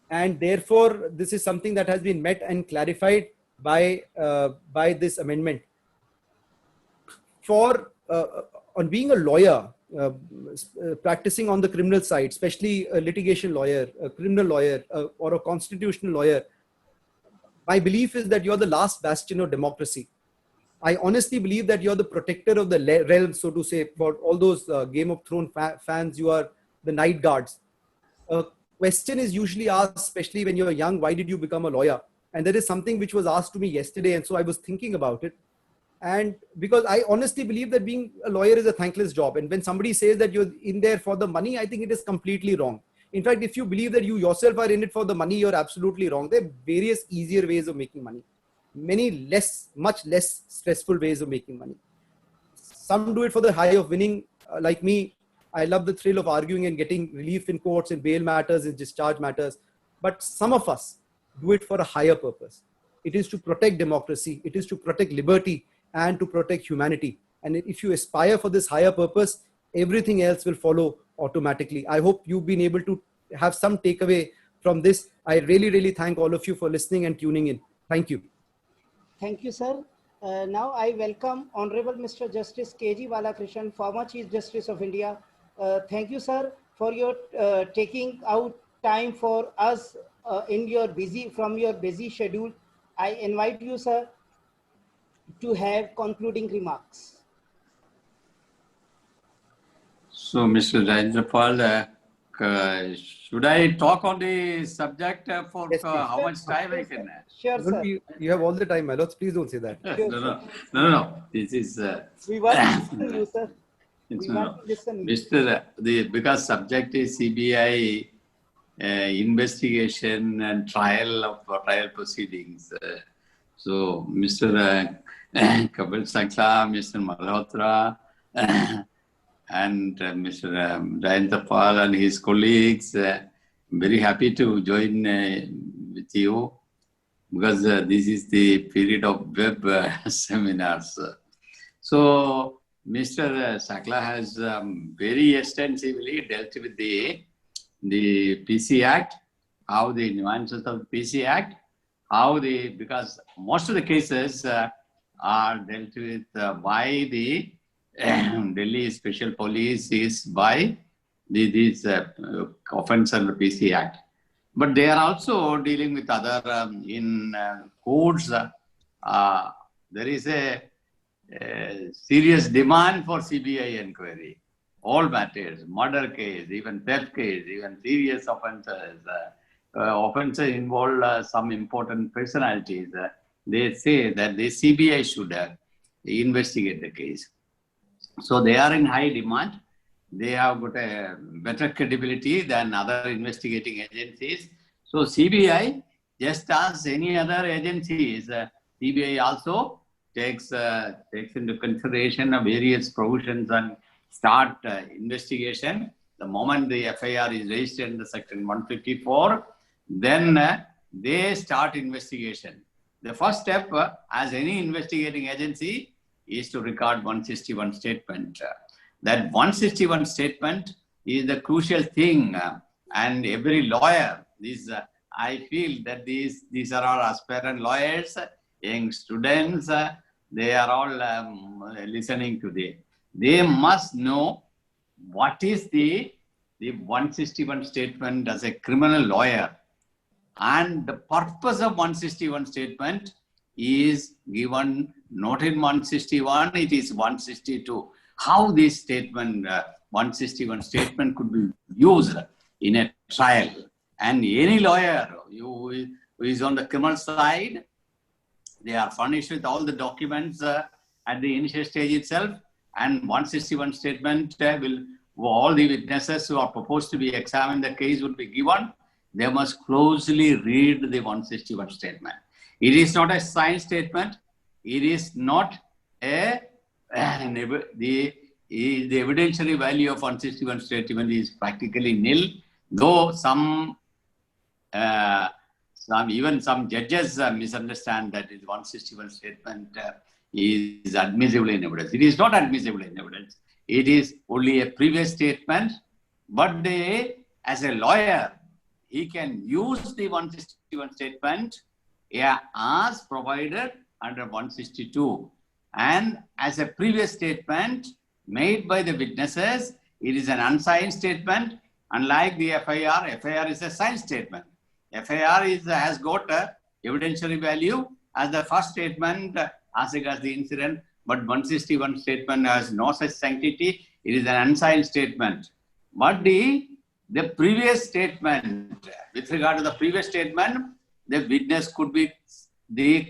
And therefore, this is something that has been met and clarified by this amendment. On being a lawyer, practicing on the criminal side, especially a litigation lawyer, a criminal lawyer, or a constitutional lawyer, my belief is that you're the last bastion of democracy. I honestly believe that you're the protector of the realm, so to say. For all those Game of Thrones fans, you are the night guards. A question is usually asked, especially when you're young, why did you become a lawyer? And there is something which was asked to me yesterday, and so I was thinking about it. And because I honestly believe that being a lawyer is a thankless job. And when somebody says that you're in there for the money, I think it is completely wrong. In fact, if you believe that you yourself are in it for the money, you're absolutely wrong. There are various easier ways of making money. Much less stressful ways of making money. Some do it for the high of winning. Like me, I love the thrill of arguing and getting relief in courts and bail matters and discharge matters. But some of us do it for a higher purpose. It is to protect democracy. It is to protect liberty and to protect humanity. And if you aspire for this higher purpose, everything else will follow automatically. I hope you've been able to have some takeaway from this. I really, really thank all of you for listening and tuning in. Thank you. Thank you, sir. Now I welcome Honorable Mr. Justice K.G. Balakrishnan, former Chief Justice of India. Thank you, sir, for your taking out time for us from your busy schedule. I invite you, sir, to have concluding remarks. So, Mr. Rajendrapal, should I talk on the subject for Yes, how much time I can? Sure, sir. You have all the time, my lords. Please don't say that. No. This is. We want to listen to you, sir. We want to listen to you. Because subject is CBI investigation and trial proceedings. So, Mr. Kapil Sankla, Mr. Malhotra, and Mr. Rajendrapal and his colleagues, very happy to join with you, because this is the period of web seminars. So, Mr. Sankla has very extensively dealt with the PC Act, how the nuances of the PC Act, because most of the cases are dealt with by the Delhi Special Police is by these offense under PC Act. But they are also dealing with other in courts. There is a serious demand for CBI inquiry. All matters, murder case, even theft case, even serious offences. Offences involve some important personalities. They say that the CBI should investigate the case. So they are in high demand. They have got a better credibility than other investigating agencies. So CBI, just as any other agencies, CBI also takes into consideration various provisions and start investigation. The moment the FIR is registered in the section 154, then they start investigation. The first step, as any investigating agency, is to record 161 statement. That 161 statement is the crucial thing, and every lawyer, I feel that these are all aspirant lawyers, young students, they are all listening to they must know what is the 161 statement as a criminal lawyer. And the purpose of 161 statement is given not in 161, it is 162. How this statement, 161 statement could be used in a trial. And any lawyer who is on the criminal side, they are furnished with all the documents at the initial stage itself. And 161 statement all the witnesses who are proposed to be examined the case would be given. They must closely read the 161 statement. It is not a signed statement. It is not the evidentiary value of 161 statement is practically nil, though even some judges misunderstand that is 161 statement is admissible in evidence. It is not admissible in evidence. It is only a previous statement, but as a lawyer, he can use the 161 statement as provided under 162. And as a previous statement made by the witnesses, it is an unsigned statement. Unlike the FIR, FIR is a signed statement. FIR has got a evidentiary value as the first statement as regards the incident, but 161 statement has no such sanctity. It is an unsigned statement. But the previous statement, with regard to the previous statement, the witness could be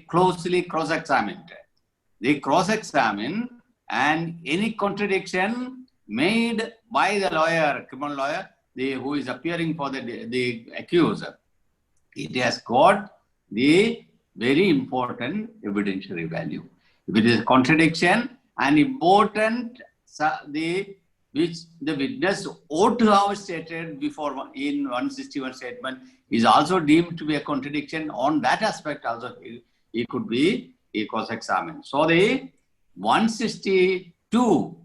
closely cross-examined. They cross-examine, and any contradiction made by the lawyer, criminal lawyer, who is appearing for the accuser, it has got the very important evidentiary value. If it is a contradiction and important, which the witness ought to have stated before in 161 statement, is also deemed to be a contradiction. On that aspect also, it could be a cross-examined. So the 162,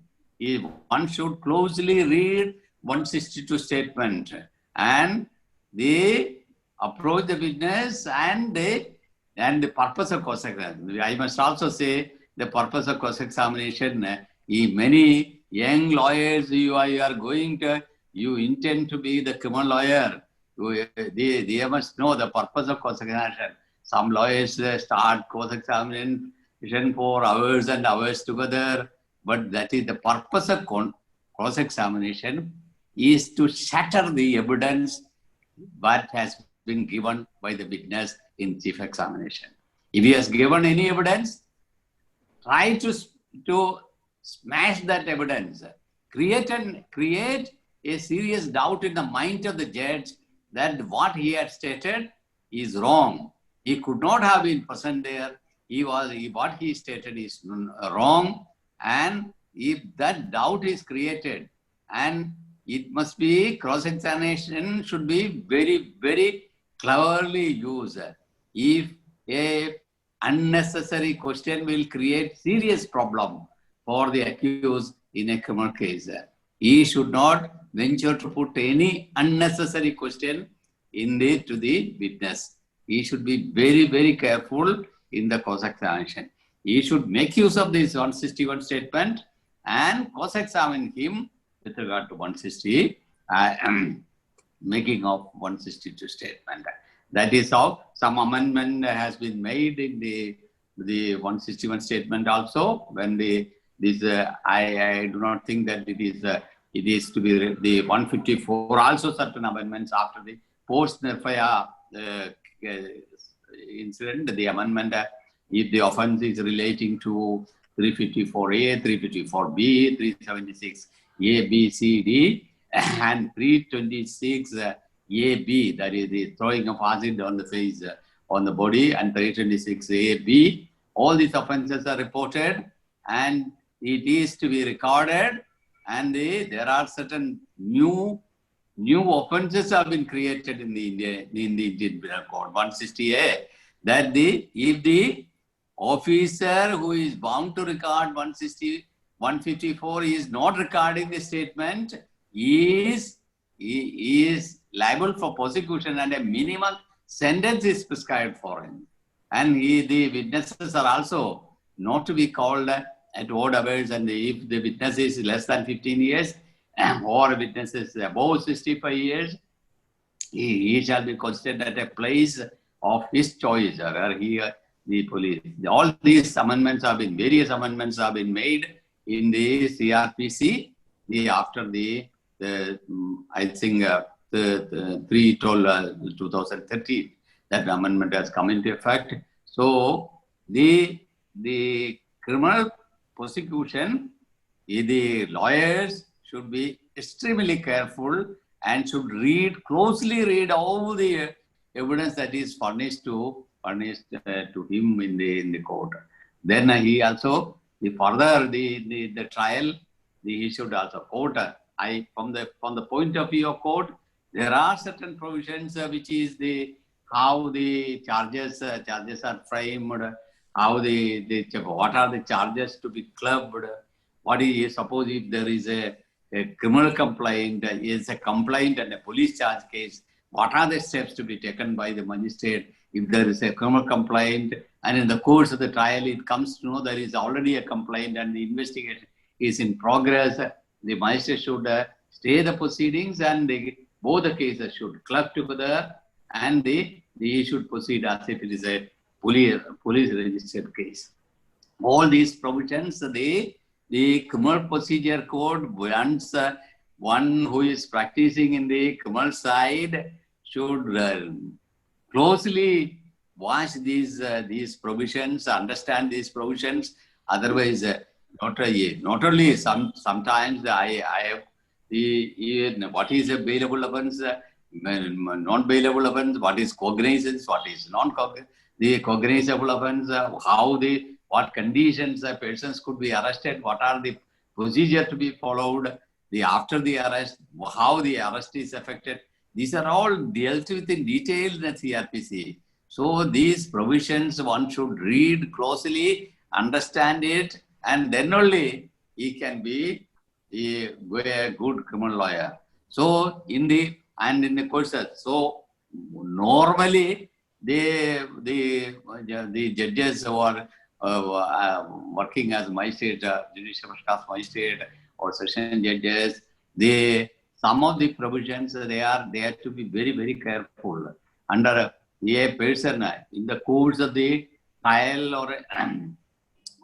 one should closely read 162 statement and they approach the witness and the purpose of cross-examination. I must also say the purpose of cross-examination. Many young lawyers, you intend to be the criminal lawyer. They must know the purpose of cross-examination. Some lawyers start cross-examination for hours and hours together, but that is the purpose of cross-examination is to shatter the evidence that has been given by the witness in chief examination. If he has given any evidence, try to smash that evidence, create a serious doubt in the mind of the judge that what he had stated is wrong. He could not have been present there. What he stated is wrong, and if that doubt is created, and it must be cross-examination should be very, very cleverly used. If a unnecessary question will create serious problem for the accused in a criminal case, he should not venture to put any unnecessary question to the witness. He should be very, very careful in the cross-examination. He should make use of this 161 statement and cross-examine him with regard to 160, making of 162 statement. That is how some amendment has been made in the 161 statement also. When I do not think that it is to be the 154 also certain amendments after the post-Nirphaya incident, the amendment, if the offence is relating to 354A, 354B, 376A, B, C, D, and 326A, that is the throwing of acid on the face, on the body, and 326A, B, all these offences are reported and it is to be recorded, and there are certain new offences have been created in the Indian Penal Code, 160A, that if the officer who is bound to record 154 is not recording the statement, he is liable for prosecution and a minimal sentence is prescribed for him. And the witnesses are also not to be called at odd hours, and if the witness is less than 15 years or witness is above 65 years, he shall be considered at a place of his choice, or the police. All these amendments various amendments have been made in the CRPC after I think 3/12/2013, that amendment has come into effect. So the criminal prosecution, the lawyers should be extremely careful and should closely read all the evidence that is furnished to him in the court. Then he also, the trial, he should also court. From the point of view of court, there are certain provisions which is how the charges are framed, how they check, what are the charges to be clubbed, what is, suppose if there is a criminal complaint, is a complaint and a police charge case, what are the steps to be taken by the magistrate if there is a criminal complaint and in the course of the trial it comes to know there is already a complaint and the investigation is in progress, the magistrate should stay the proceedings and both the cases should club together and they should proceed as if it is a police registered case. All these provisions, the Criminal Procedure Code, once one who is practicing in the criminal side should closely watch these provisions, understand these provisions. Otherwise, not only sometimes I have what is a bailable offence, non-bailable offence, what is cognizance, what is the cognizable offence, what conditions persons could be arrested, what are the procedure to be followed, after the arrest, how the arrest is affected. These are all dealt with in detail in the CRPC. So these provisions one should read closely, understand it, and then only he can be a good criminal lawyer. So in the courses, so normally the judges who are working as magistrate, judicial first class magistrate or session judges, some of the provisions they have to be very, very careful. Under a person in the course of the trial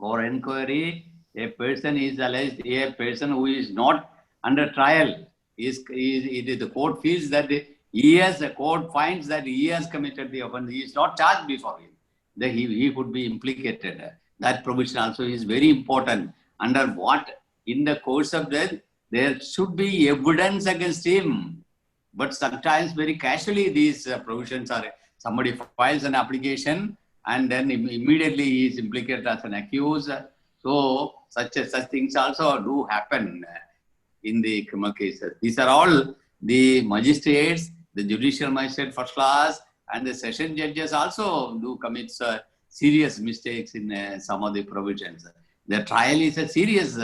or inquiry, a person is alleged, a person who is not under trial the court feels that the court finds that he has committed the offence, he is not charged before him, then he could be implicated. That provision also is very important. Under what, in the course of death, there should be evidence against him. But sometimes very casually these provisions are, somebody files an application and then immediately he is implicated as an accused. So such things also do happen in the criminal cases. These are all the magistrates, the judicial magistrate first class, and the session judges also do commit serious mistakes in some of the provisions. The trial is a serious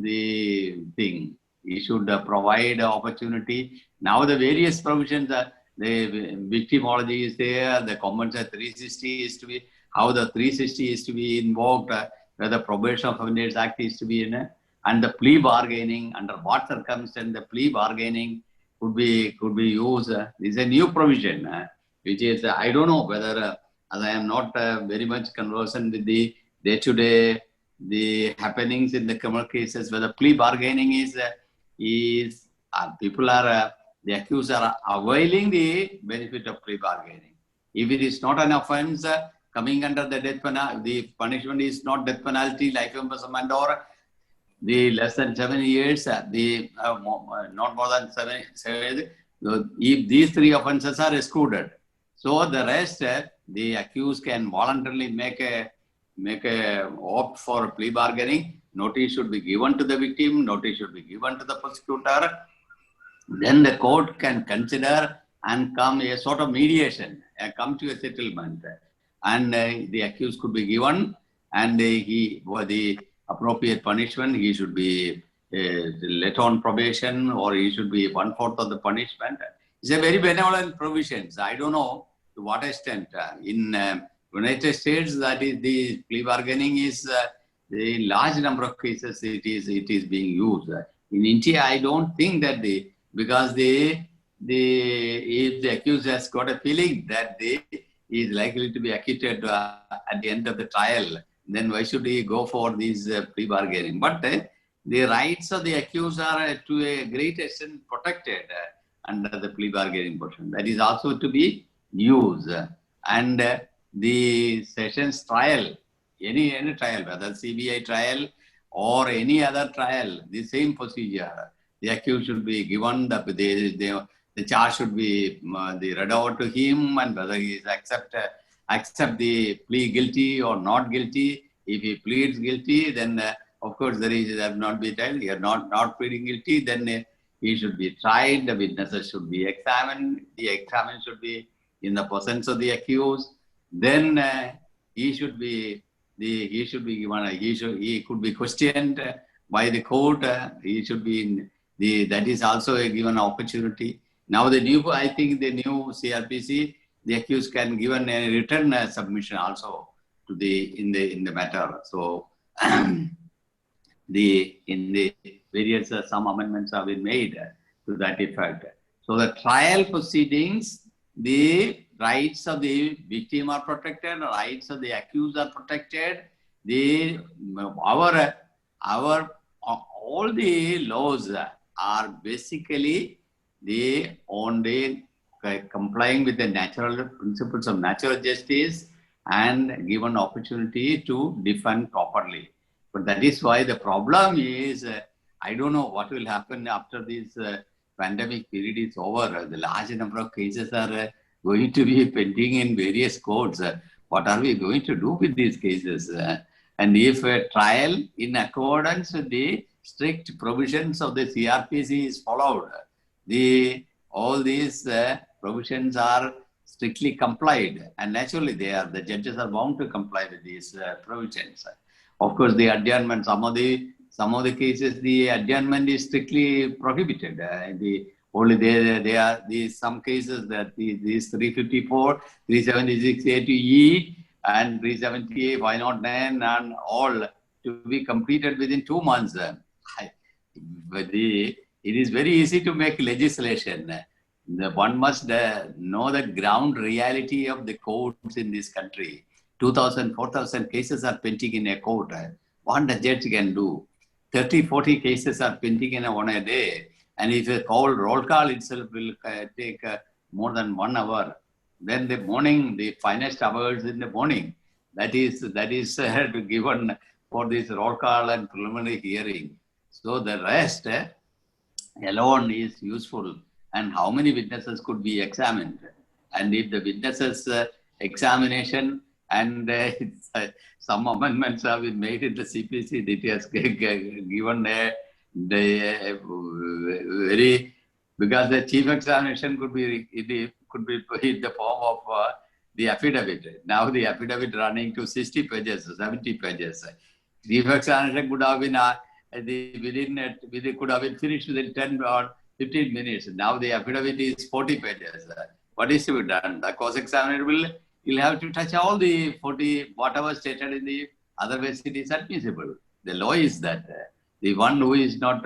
the thing. You should provide opportunity. Now the various provisions, the victimology is there, the compensation 360 is to be, how the 360 is to be invoked, where the Probation of Offenders Act is to be in, and the plea bargaining, under what circumstance the plea bargaining could be used. This is a new provision, which is, I don't know whether, as I am not very much conversant with the day-to-day, the happenings in the criminal cases, whether plea bargaining people are, the accused are availing the benefit of plea bargaining. If it is not an offence coming under the death penalty, the punishment is not death penalty, life imprisonment, or the less than 7 years, not more than 7 years, if these three offences are excluded. So the rest, the accused can voluntarily make a opt for plea bargaining. Notice should be given to the victim, notice should be given to the prosecutor. Then the court can consider and come a sort of mediation, come to a settlement. And the accused could be given, and for the appropriate punishment, he should be let on probation, or he should be 1/4 of the punishment. It's a very benevolent provision. I don't know to what extent in United States, that is, the plea bargaining is a large number of cases it is being used. In India, I don't think that because if the accused has got a feeling that he is likely to be acquitted at the end of the trial, then why should he go for these plea bargaining? But the rights of the accused are to a great extent protected under the plea bargaining portion. That is also to be used. And the sessions trial, any trial, whether CBI trial or any other trial, the same procedure. The accused should be given, the charge should be read out to him, and whether he is accept the plea guilty or not guilty. If he pleads guilty, then of course there not be trial. He is not pleading guilty, then he should be tried. The witnesses should be examined. The examination should be in the presence of the accused. Then he should be given he could be questioned by the court. He should be in that is also a given opportunity. Now I think the new CRPC, the accused can give a written submission also to in the matter. So in the various some amendments have been made to that effect. So the trial proceedings, the rights of the victim are protected, rights of the accused are protected. All the laws are basically complying with the natural principles of natural justice and given opportunity to defend properly. But that is why the problem is, I don't know what will happen after this pandemic period is over. The large number of cases are going to be pending in various courts. What are we going to do with these cases? And if a trial in accordance with the strict provisions of the CRPC is followed, all these provisions are strictly complied, and naturally the judges are bound to comply with these provisions. Of course, the adjournment, some of the cases, the adjournment is strictly prohibited. Some cases that these 354, 376A to E and 378, 509 and all to be completed within 2 months. It is very easy to make legislation. One must know the ground reality of the courts in this country. 2,000, 4,000 cases are pending in a court. What the judge can do? 30, 40 cases are pending in on a day. And if a roll call itself will take more than 1 hour, then the finest hours in the morning, that is given for this roll call and preliminary hearing. So the rest alone is useful. And how many witnesses could be examined? And if the witnesses examination and some amendments have been made in the CPC, that has given very, because the chief examination could be in the form of the affidavit. Now the affidavit running to 60 pages, 70 pages. Chief examination could have been could have been finished within 10 or 15 minutes. Now the affidavit is 40 pages. What is to be done? The cross-examiner will have to touch all the 40, whatever stated in the, otherwise it is admissible. The law is that the one who is not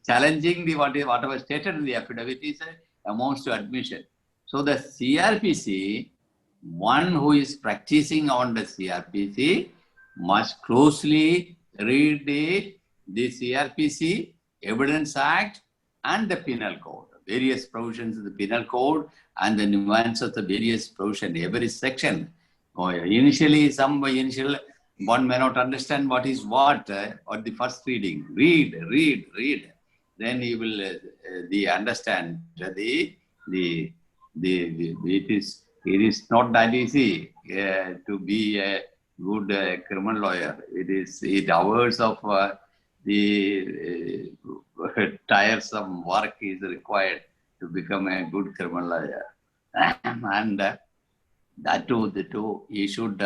challenging the whatever stated in the affidavit is amounts to admission. So the CRPC, one who is practicing on the CRPC must closely read the CRPC, Evidence Act, and the Penal Code, various provisions of the Penal Code and the nuance of the various provisions, every section. Initially, one may not understand what is what or the first reading. Read. Then you will understand it is not that easy to be a good criminal lawyer. Hours of the tiresome work is required to become a good criminal lawyer. And that too, he should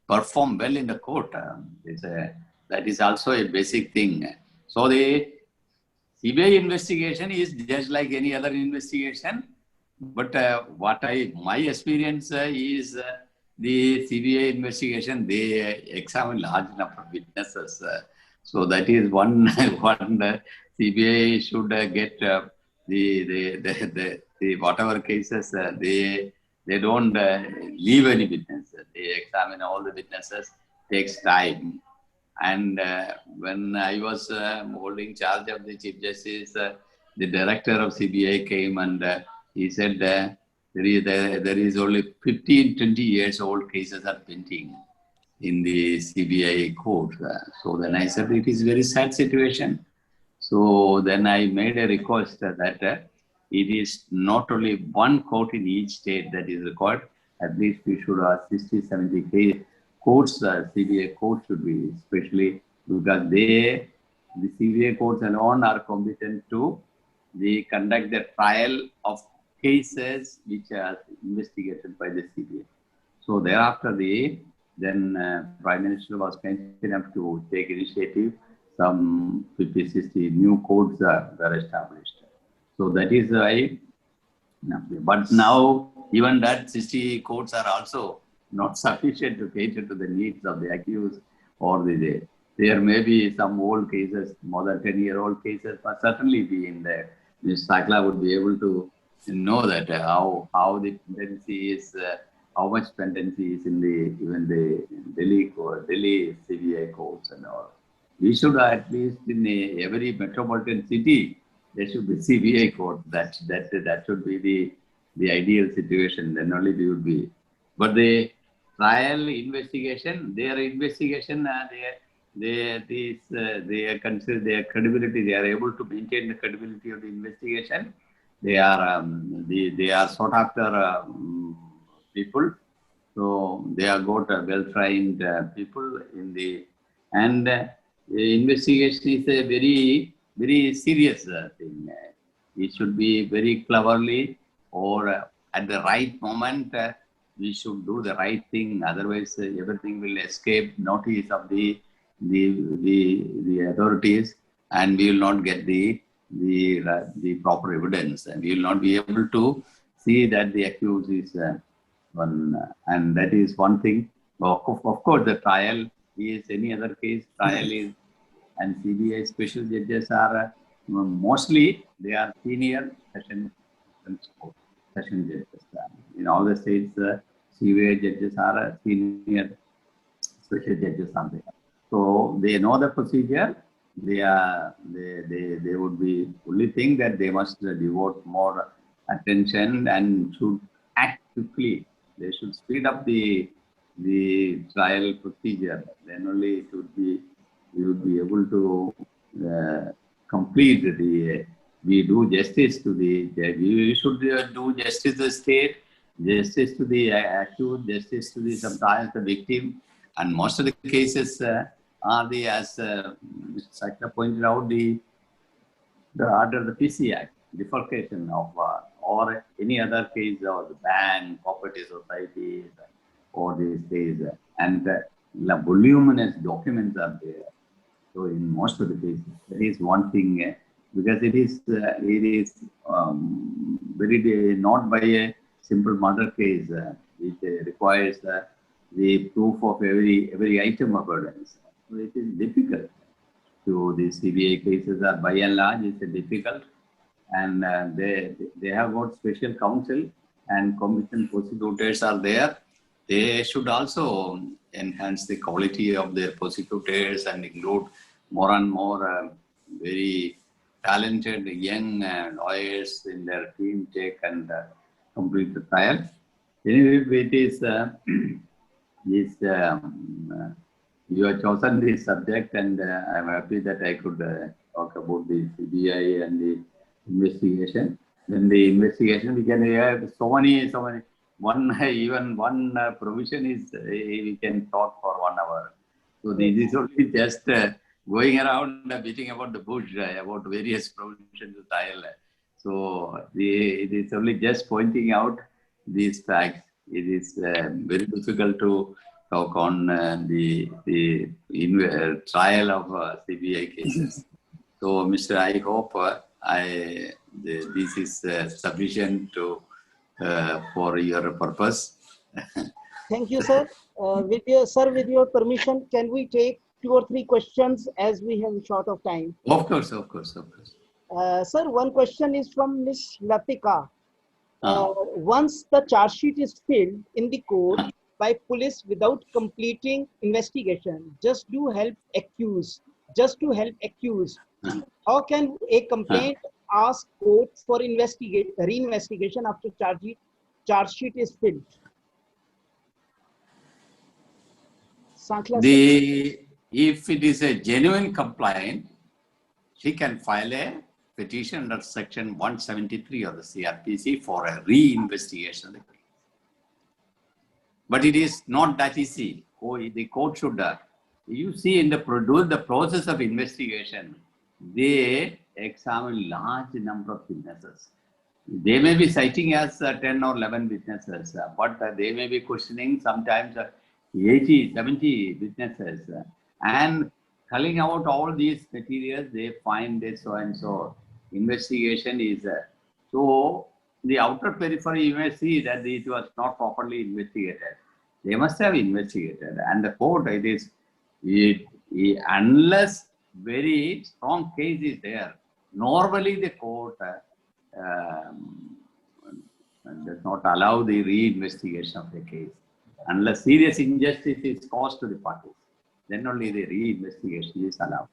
perform well in the court. That is also a basic thing. So the CBI investigation is just like any other investigation. But my experience is the CBI investigation, they examine large number of witnesses. So that is one CBI should get the whatever cases they don't leave any witness. They examine all the witnesses. Takes time. And when I was holding charge of the Chief Justice, the director of CBI came and he said there is only 15, 20 years old cases are pending in the CBI court. So then I said, it is a very sad situation. So then I made a request that it is not only one court in each state that is required, at least we should have 60, 70 courts, CBI courts should be, especially because the CBI courts alone are competent to conduct the trial of cases which are investigated by the CBI. So thereafter, then Prime Minister was kind enough to take initiative. Some 50, 60 new codes were established. So that is why. But now, even that 60 codes are also not sufficient to cater to the needs of the accused or the. There may be some old cases, more than 10-year-old cases, but certainly be in there. Ms. Sakla would be able to know that how the pendency is, how much pendency is in even the Delhi CBI courts and all. We should at least in every metropolitan city there should be CBI court. That should be the ideal situation. Then only we would be. But the trial investigation, their investigation, they consider their credibility. They are able to maintain the credibility of the investigation. They are sought after people. So they have got well-trained people in the investigation is a very, very serious thing. It should be very cleverly or at the right moment. We should do the right thing. Otherwise, everything will escape notice of the authorities, and we will not get the proper evidence, and we will not be able to see that the accused is one, and that is one thing. Of course, the trial is any other case. Trial is, and CBI special judges are mostly they are senior session judges. In all the states, CBI judges are senior special judges are there. So they know the procedure. They would be only thing that they must devote more attention and should act quickly. They should speed up the trial procedure. Then only it would be we would be able to complete we do justice to we should do justice to the state, justice to the accused, justice to sometimes the victim, and most of the cases are as Mr. Sakla pointed out, under the PC Act, defalcation of or any other case or the bank, cooperative societies, or these days, and voluminous documents are there. So in most of the cases, that is one thing because it is very not by a simple murder case. It requires the proof of every item of evidence. So it is difficult. So the CBI cases are by and large it's difficult, and they have got special counsel and commission prosecutors are there. They should also enhance the quality of their prosecutors and include more and more very talented young lawyers in their team take and complete the trial. Anyway, it is you have chosen this subject, and I am happy that I could talk about the CBI and the investigation. Then the investigation, we can have so many. Even one provision is we can talk for 1 hour. So this is only just going around beating about the bush about various provisions of trial. So it is only just pointing out these facts. It is very difficult to talk on the trial of CBI cases. So, Mr. I hope this is sufficient to for your purpose. Thank you, sir. With your permission, can we take 2 or 3 questions as we have short of time? Of course. Sir, one question is from Ms. Latika. Once the charge sheet is filled in the court by police without completing investigation, just to help accused, how can a complaint ask court for reinvestigation after charge sheet is filled? If it is a genuine complaint, she can file a petition under section 173 of the CRPC for a reinvestigation of the case. But it is not that easy. The court should, you see, in the process of investigation, they examine large number of witnesses. They may be citing as 10 or 11 witnesses, but they may be questioning sometimes 80, 70 witnesses. And culling out all these materials, they find this so and so. Investigation is. So the outer periphery, you may see that it was not properly investigated. They must have investigated. And the court, unless very strong case is there, normally the court does not allow the re-investigation of the case unless serious injustice is caused to the parties. Then only the re-investigation is allowed.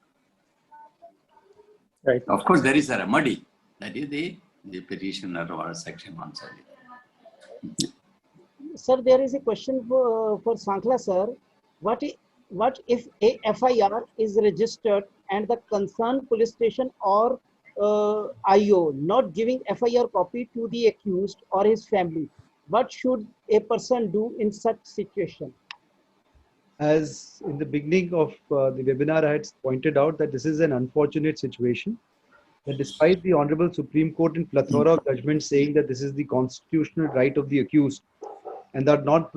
Right. Of course, there is a remedy. That is the petitioner or section 170. Sir, there is a question for Sankla sir. What if a FIR is registered and the concerned police station or IO not giving FIR copy to the accused or his family? What should a person do in such situation? As in the beginning of the webinar, I had pointed out that this is an unfortunate situation. That despite the Honorable Supreme Court in plethora of judgments saying that this is the constitutional right of the accused, and that not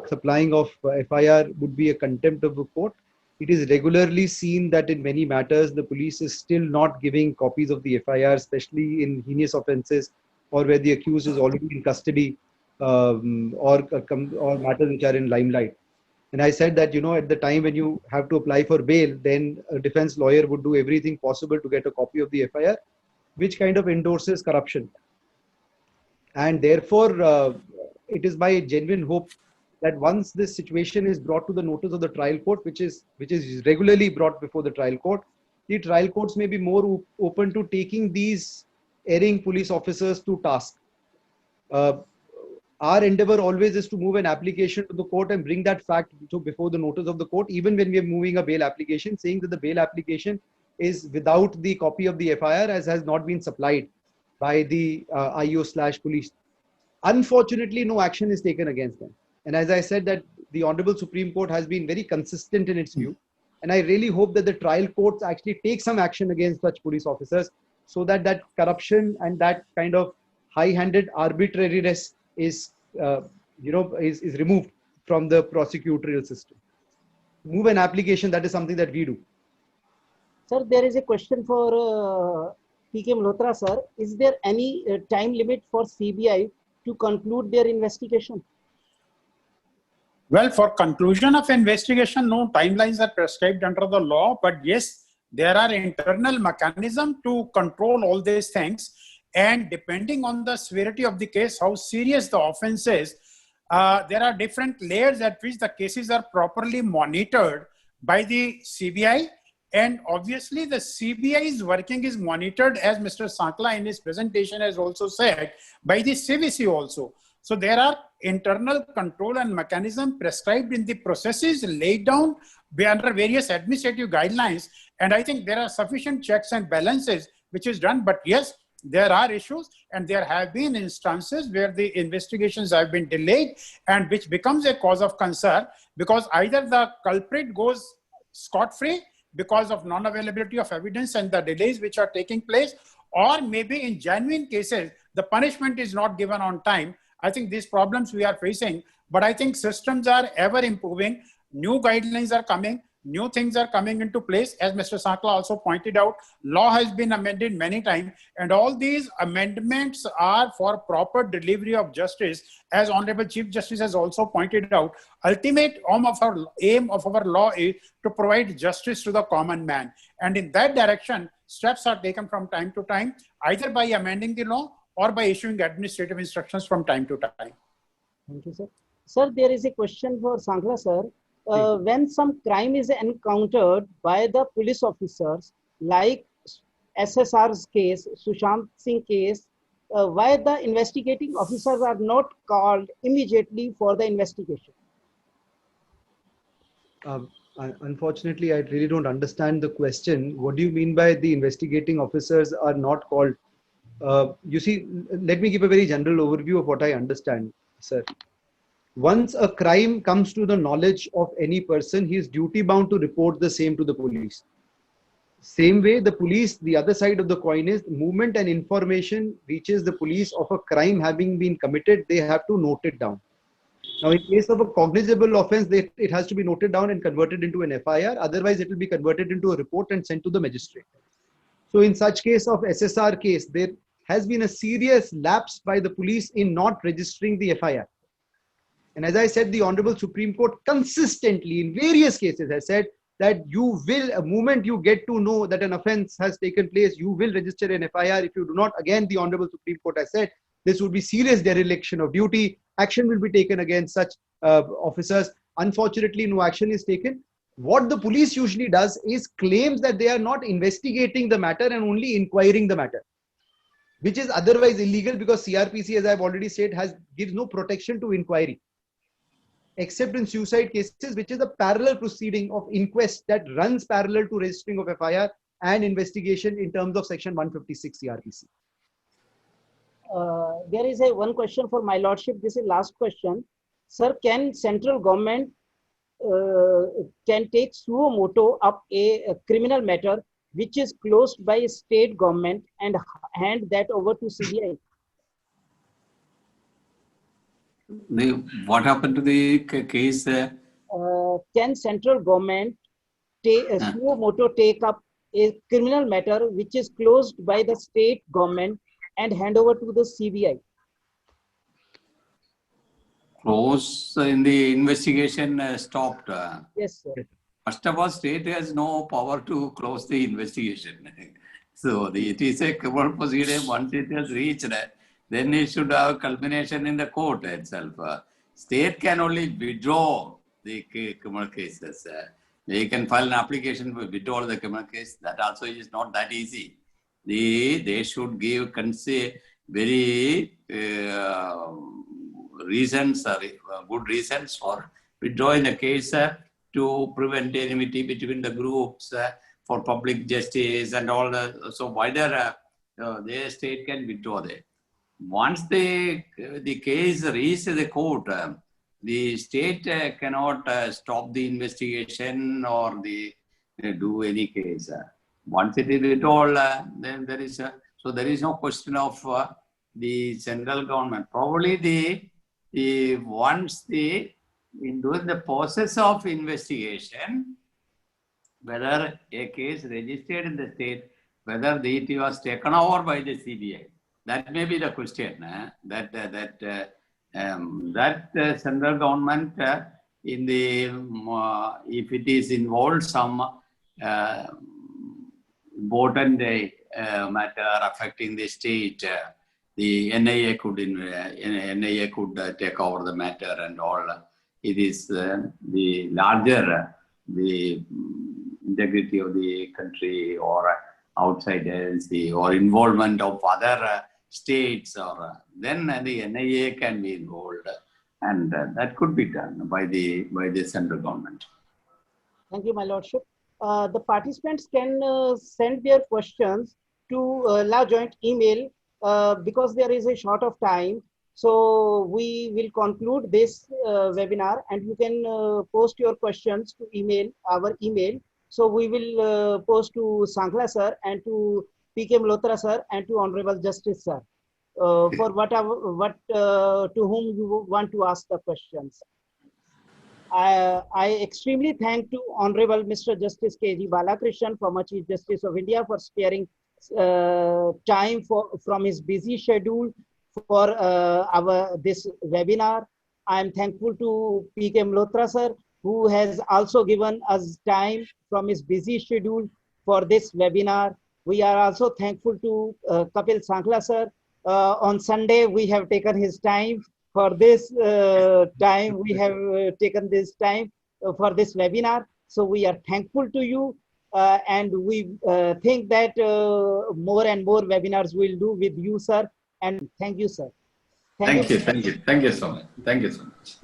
supplying of FIR would be a contempt of the court, it is regularly seen that in many matters the police is still not giving copies of the FIR, especially in heinous offences or where the accused is already in custody or matters which are in limelight. And I said that, at the time when you have to apply for bail, then a defense lawyer would do everything possible to get a copy of the FIR, which kind of endorses corruption. And therefore, it is my genuine hope that once this situation is brought to the notice of the trial court, which is regularly brought before the trial court, the trial courts may be more open to taking these erring police officers to task. Our endeavor always is to move an application to the court and bring that fact before the notice of the court, even when we are moving a bail application, saying that the bail application is without the copy of the FIR as has not been supplied by the IO/police. Unfortunately, no action is taken against them. And as I said, that the Honorable Supreme Court has been very consistent in its view. And I really hope that the trial courts actually take some action against such police officers so that that corruption and that kind of high-handed arbitrariness is removed from the prosecutorial system. Move an application, that is something that we do. Sir, there is a question for P.K. Malhotra, sir. Is there any time limit for CBI to conclude their investigation? Well, for conclusion of investigation, no timelines are prescribed under the law, but yes, there are internal mechanisms to control all these things. And depending on the severity of the case, how serious the offense is, there are different layers at which the cases are properly monitored by the CBI. And obviously the CBI's working is monitored, as Mr. Sankla in his presentation has also said, by the CVC also. So there are internal control and mechanism prescribed in the processes laid down under various administrative guidelines. And I think there are sufficient checks and balances which is done. But yes, there are issues and there have been instances where the investigations have been delayed and which becomes a cause of concern because either the culprit goes scot-free because of non-availability of evidence and the delays which are taking place, or maybe in genuine cases, the punishment is not given on time. I think these problems we are facing, but I think systems are ever improving. New guidelines are coming. New things are coming into place. As Mr. Sankla also pointed out, law has been amended many times, and all these amendments are for proper delivery of justice. As Honorable Chief Justice has also pointed out, ultimate aim of our law is to provide justice to the common man. And in that direction, steps are taken from time to time, either by amending the law or by issuing administrative instructions from time to time. Thank you, sir. Sir, there is a question for Sankla, sir. When some crime is encountered by the police officers, like SSR's case, Sushant Singh case, why the investigating officers are not called immediately for the investigation? Unfortunately, I really don't understand the question. What do you mean by the investigating officers are not called? You see, let me give a very general overview of what I understand, sir. Once a crime comes to the knowledge of any person, he is duty bound to report the same to the police. Same way, the police, the other side of the coin is movement and information reaches the police of a crime having been committed, they have to note it down. Now, in case of a cognizable offense, it has to be noted down and converted into an FIR. Otherwise, it will be converted into a report and sent to the magistrate. So in such case of SSR case, there has been a serious lapse by the police in not registering the FIR. And as I said, the Honorable Supreme Court consistently in various cases has said that you will, a moment you get to know that an offense has taken place, you will register an FIR. If you do not, again, the Honorable Supreme Court has said this would be serious dereliction of duty. Action will be taken against such officers. Unfortunately, no action is taken. What the police usually does is claims that they are not investigating the matter and only inquiring the matter, which is otherwise illegal because CRPC, as I've already said, gives no protection to inquiry, except in suicide cases, which is a parallel proceeding of inquest that runs parallel to registering of FIR and investigation in terms of section 156 CRPC. There is one question for my lordship. This is last question. Sir, can central government can take suo moto up a criminal matter which is closed by a state government and hand that over to CBI? What happened to the case? Can central government suo moto take up a criminal matter which is closed by the state government and hand over to the CBI? Close in the investigation stopped. Yes, sir. First of all, state has no power to close the investigation. So it is a criminal proceeding. Once it has reached, then it should have culmination in the court itself. State can only withdraw the criminal cases. They can file an application to withdraw the criminal case. That also is not that easy. They should give very reasons, good reasons for withdrawing the case to prevent enmity between the groups, for public justice and all that. So wider, the state can withdraw it. Once the case reaches the court, the state cannot stop the investigation or do any case. Once it is withdrawn, then there is no question of the central government. Probably once in doing the process of investigation, whether a case registered in the state, whether it was taken over by the CBI, that may be the question. That central government if it is involved some important matter affecting the state, the NIA could take over the matter and all. It is the larger the integrity of the country or outside agency or involvement of other states, or then the NIA can be involved, and that could be done by the central government. Thank you, my lordship. The participants can send their questions to La Joint email because there is a short of time. So we will conclude this webinar, and you can post your questions to our email. So we will post to Sankla sir and to P.K. Malhotra sir and to Honorable Justice sir for to whom you want to ask the questions. I extremely thank to Honorable Mr. Justice K.G. Balakrishnan, former Chief Justice of India, for sparing time from his busy schedule for this webinar. I am thankful to P.K. Malhotra sir, who has also given us time from his busy schedule for this webinar. We are also thankful to Kapil Sankla sir. On Sunday, we have taken his time for this time. We have taken this time for this webinar. So we are thankful to you. And we think that more and more webinars we'll do with you, sir. And thank you, sir. Thank you so much. Thank you so much.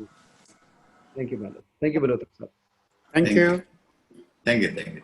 Thank you, madam. Thank you, Malhotra sir. Thank you. Thank you.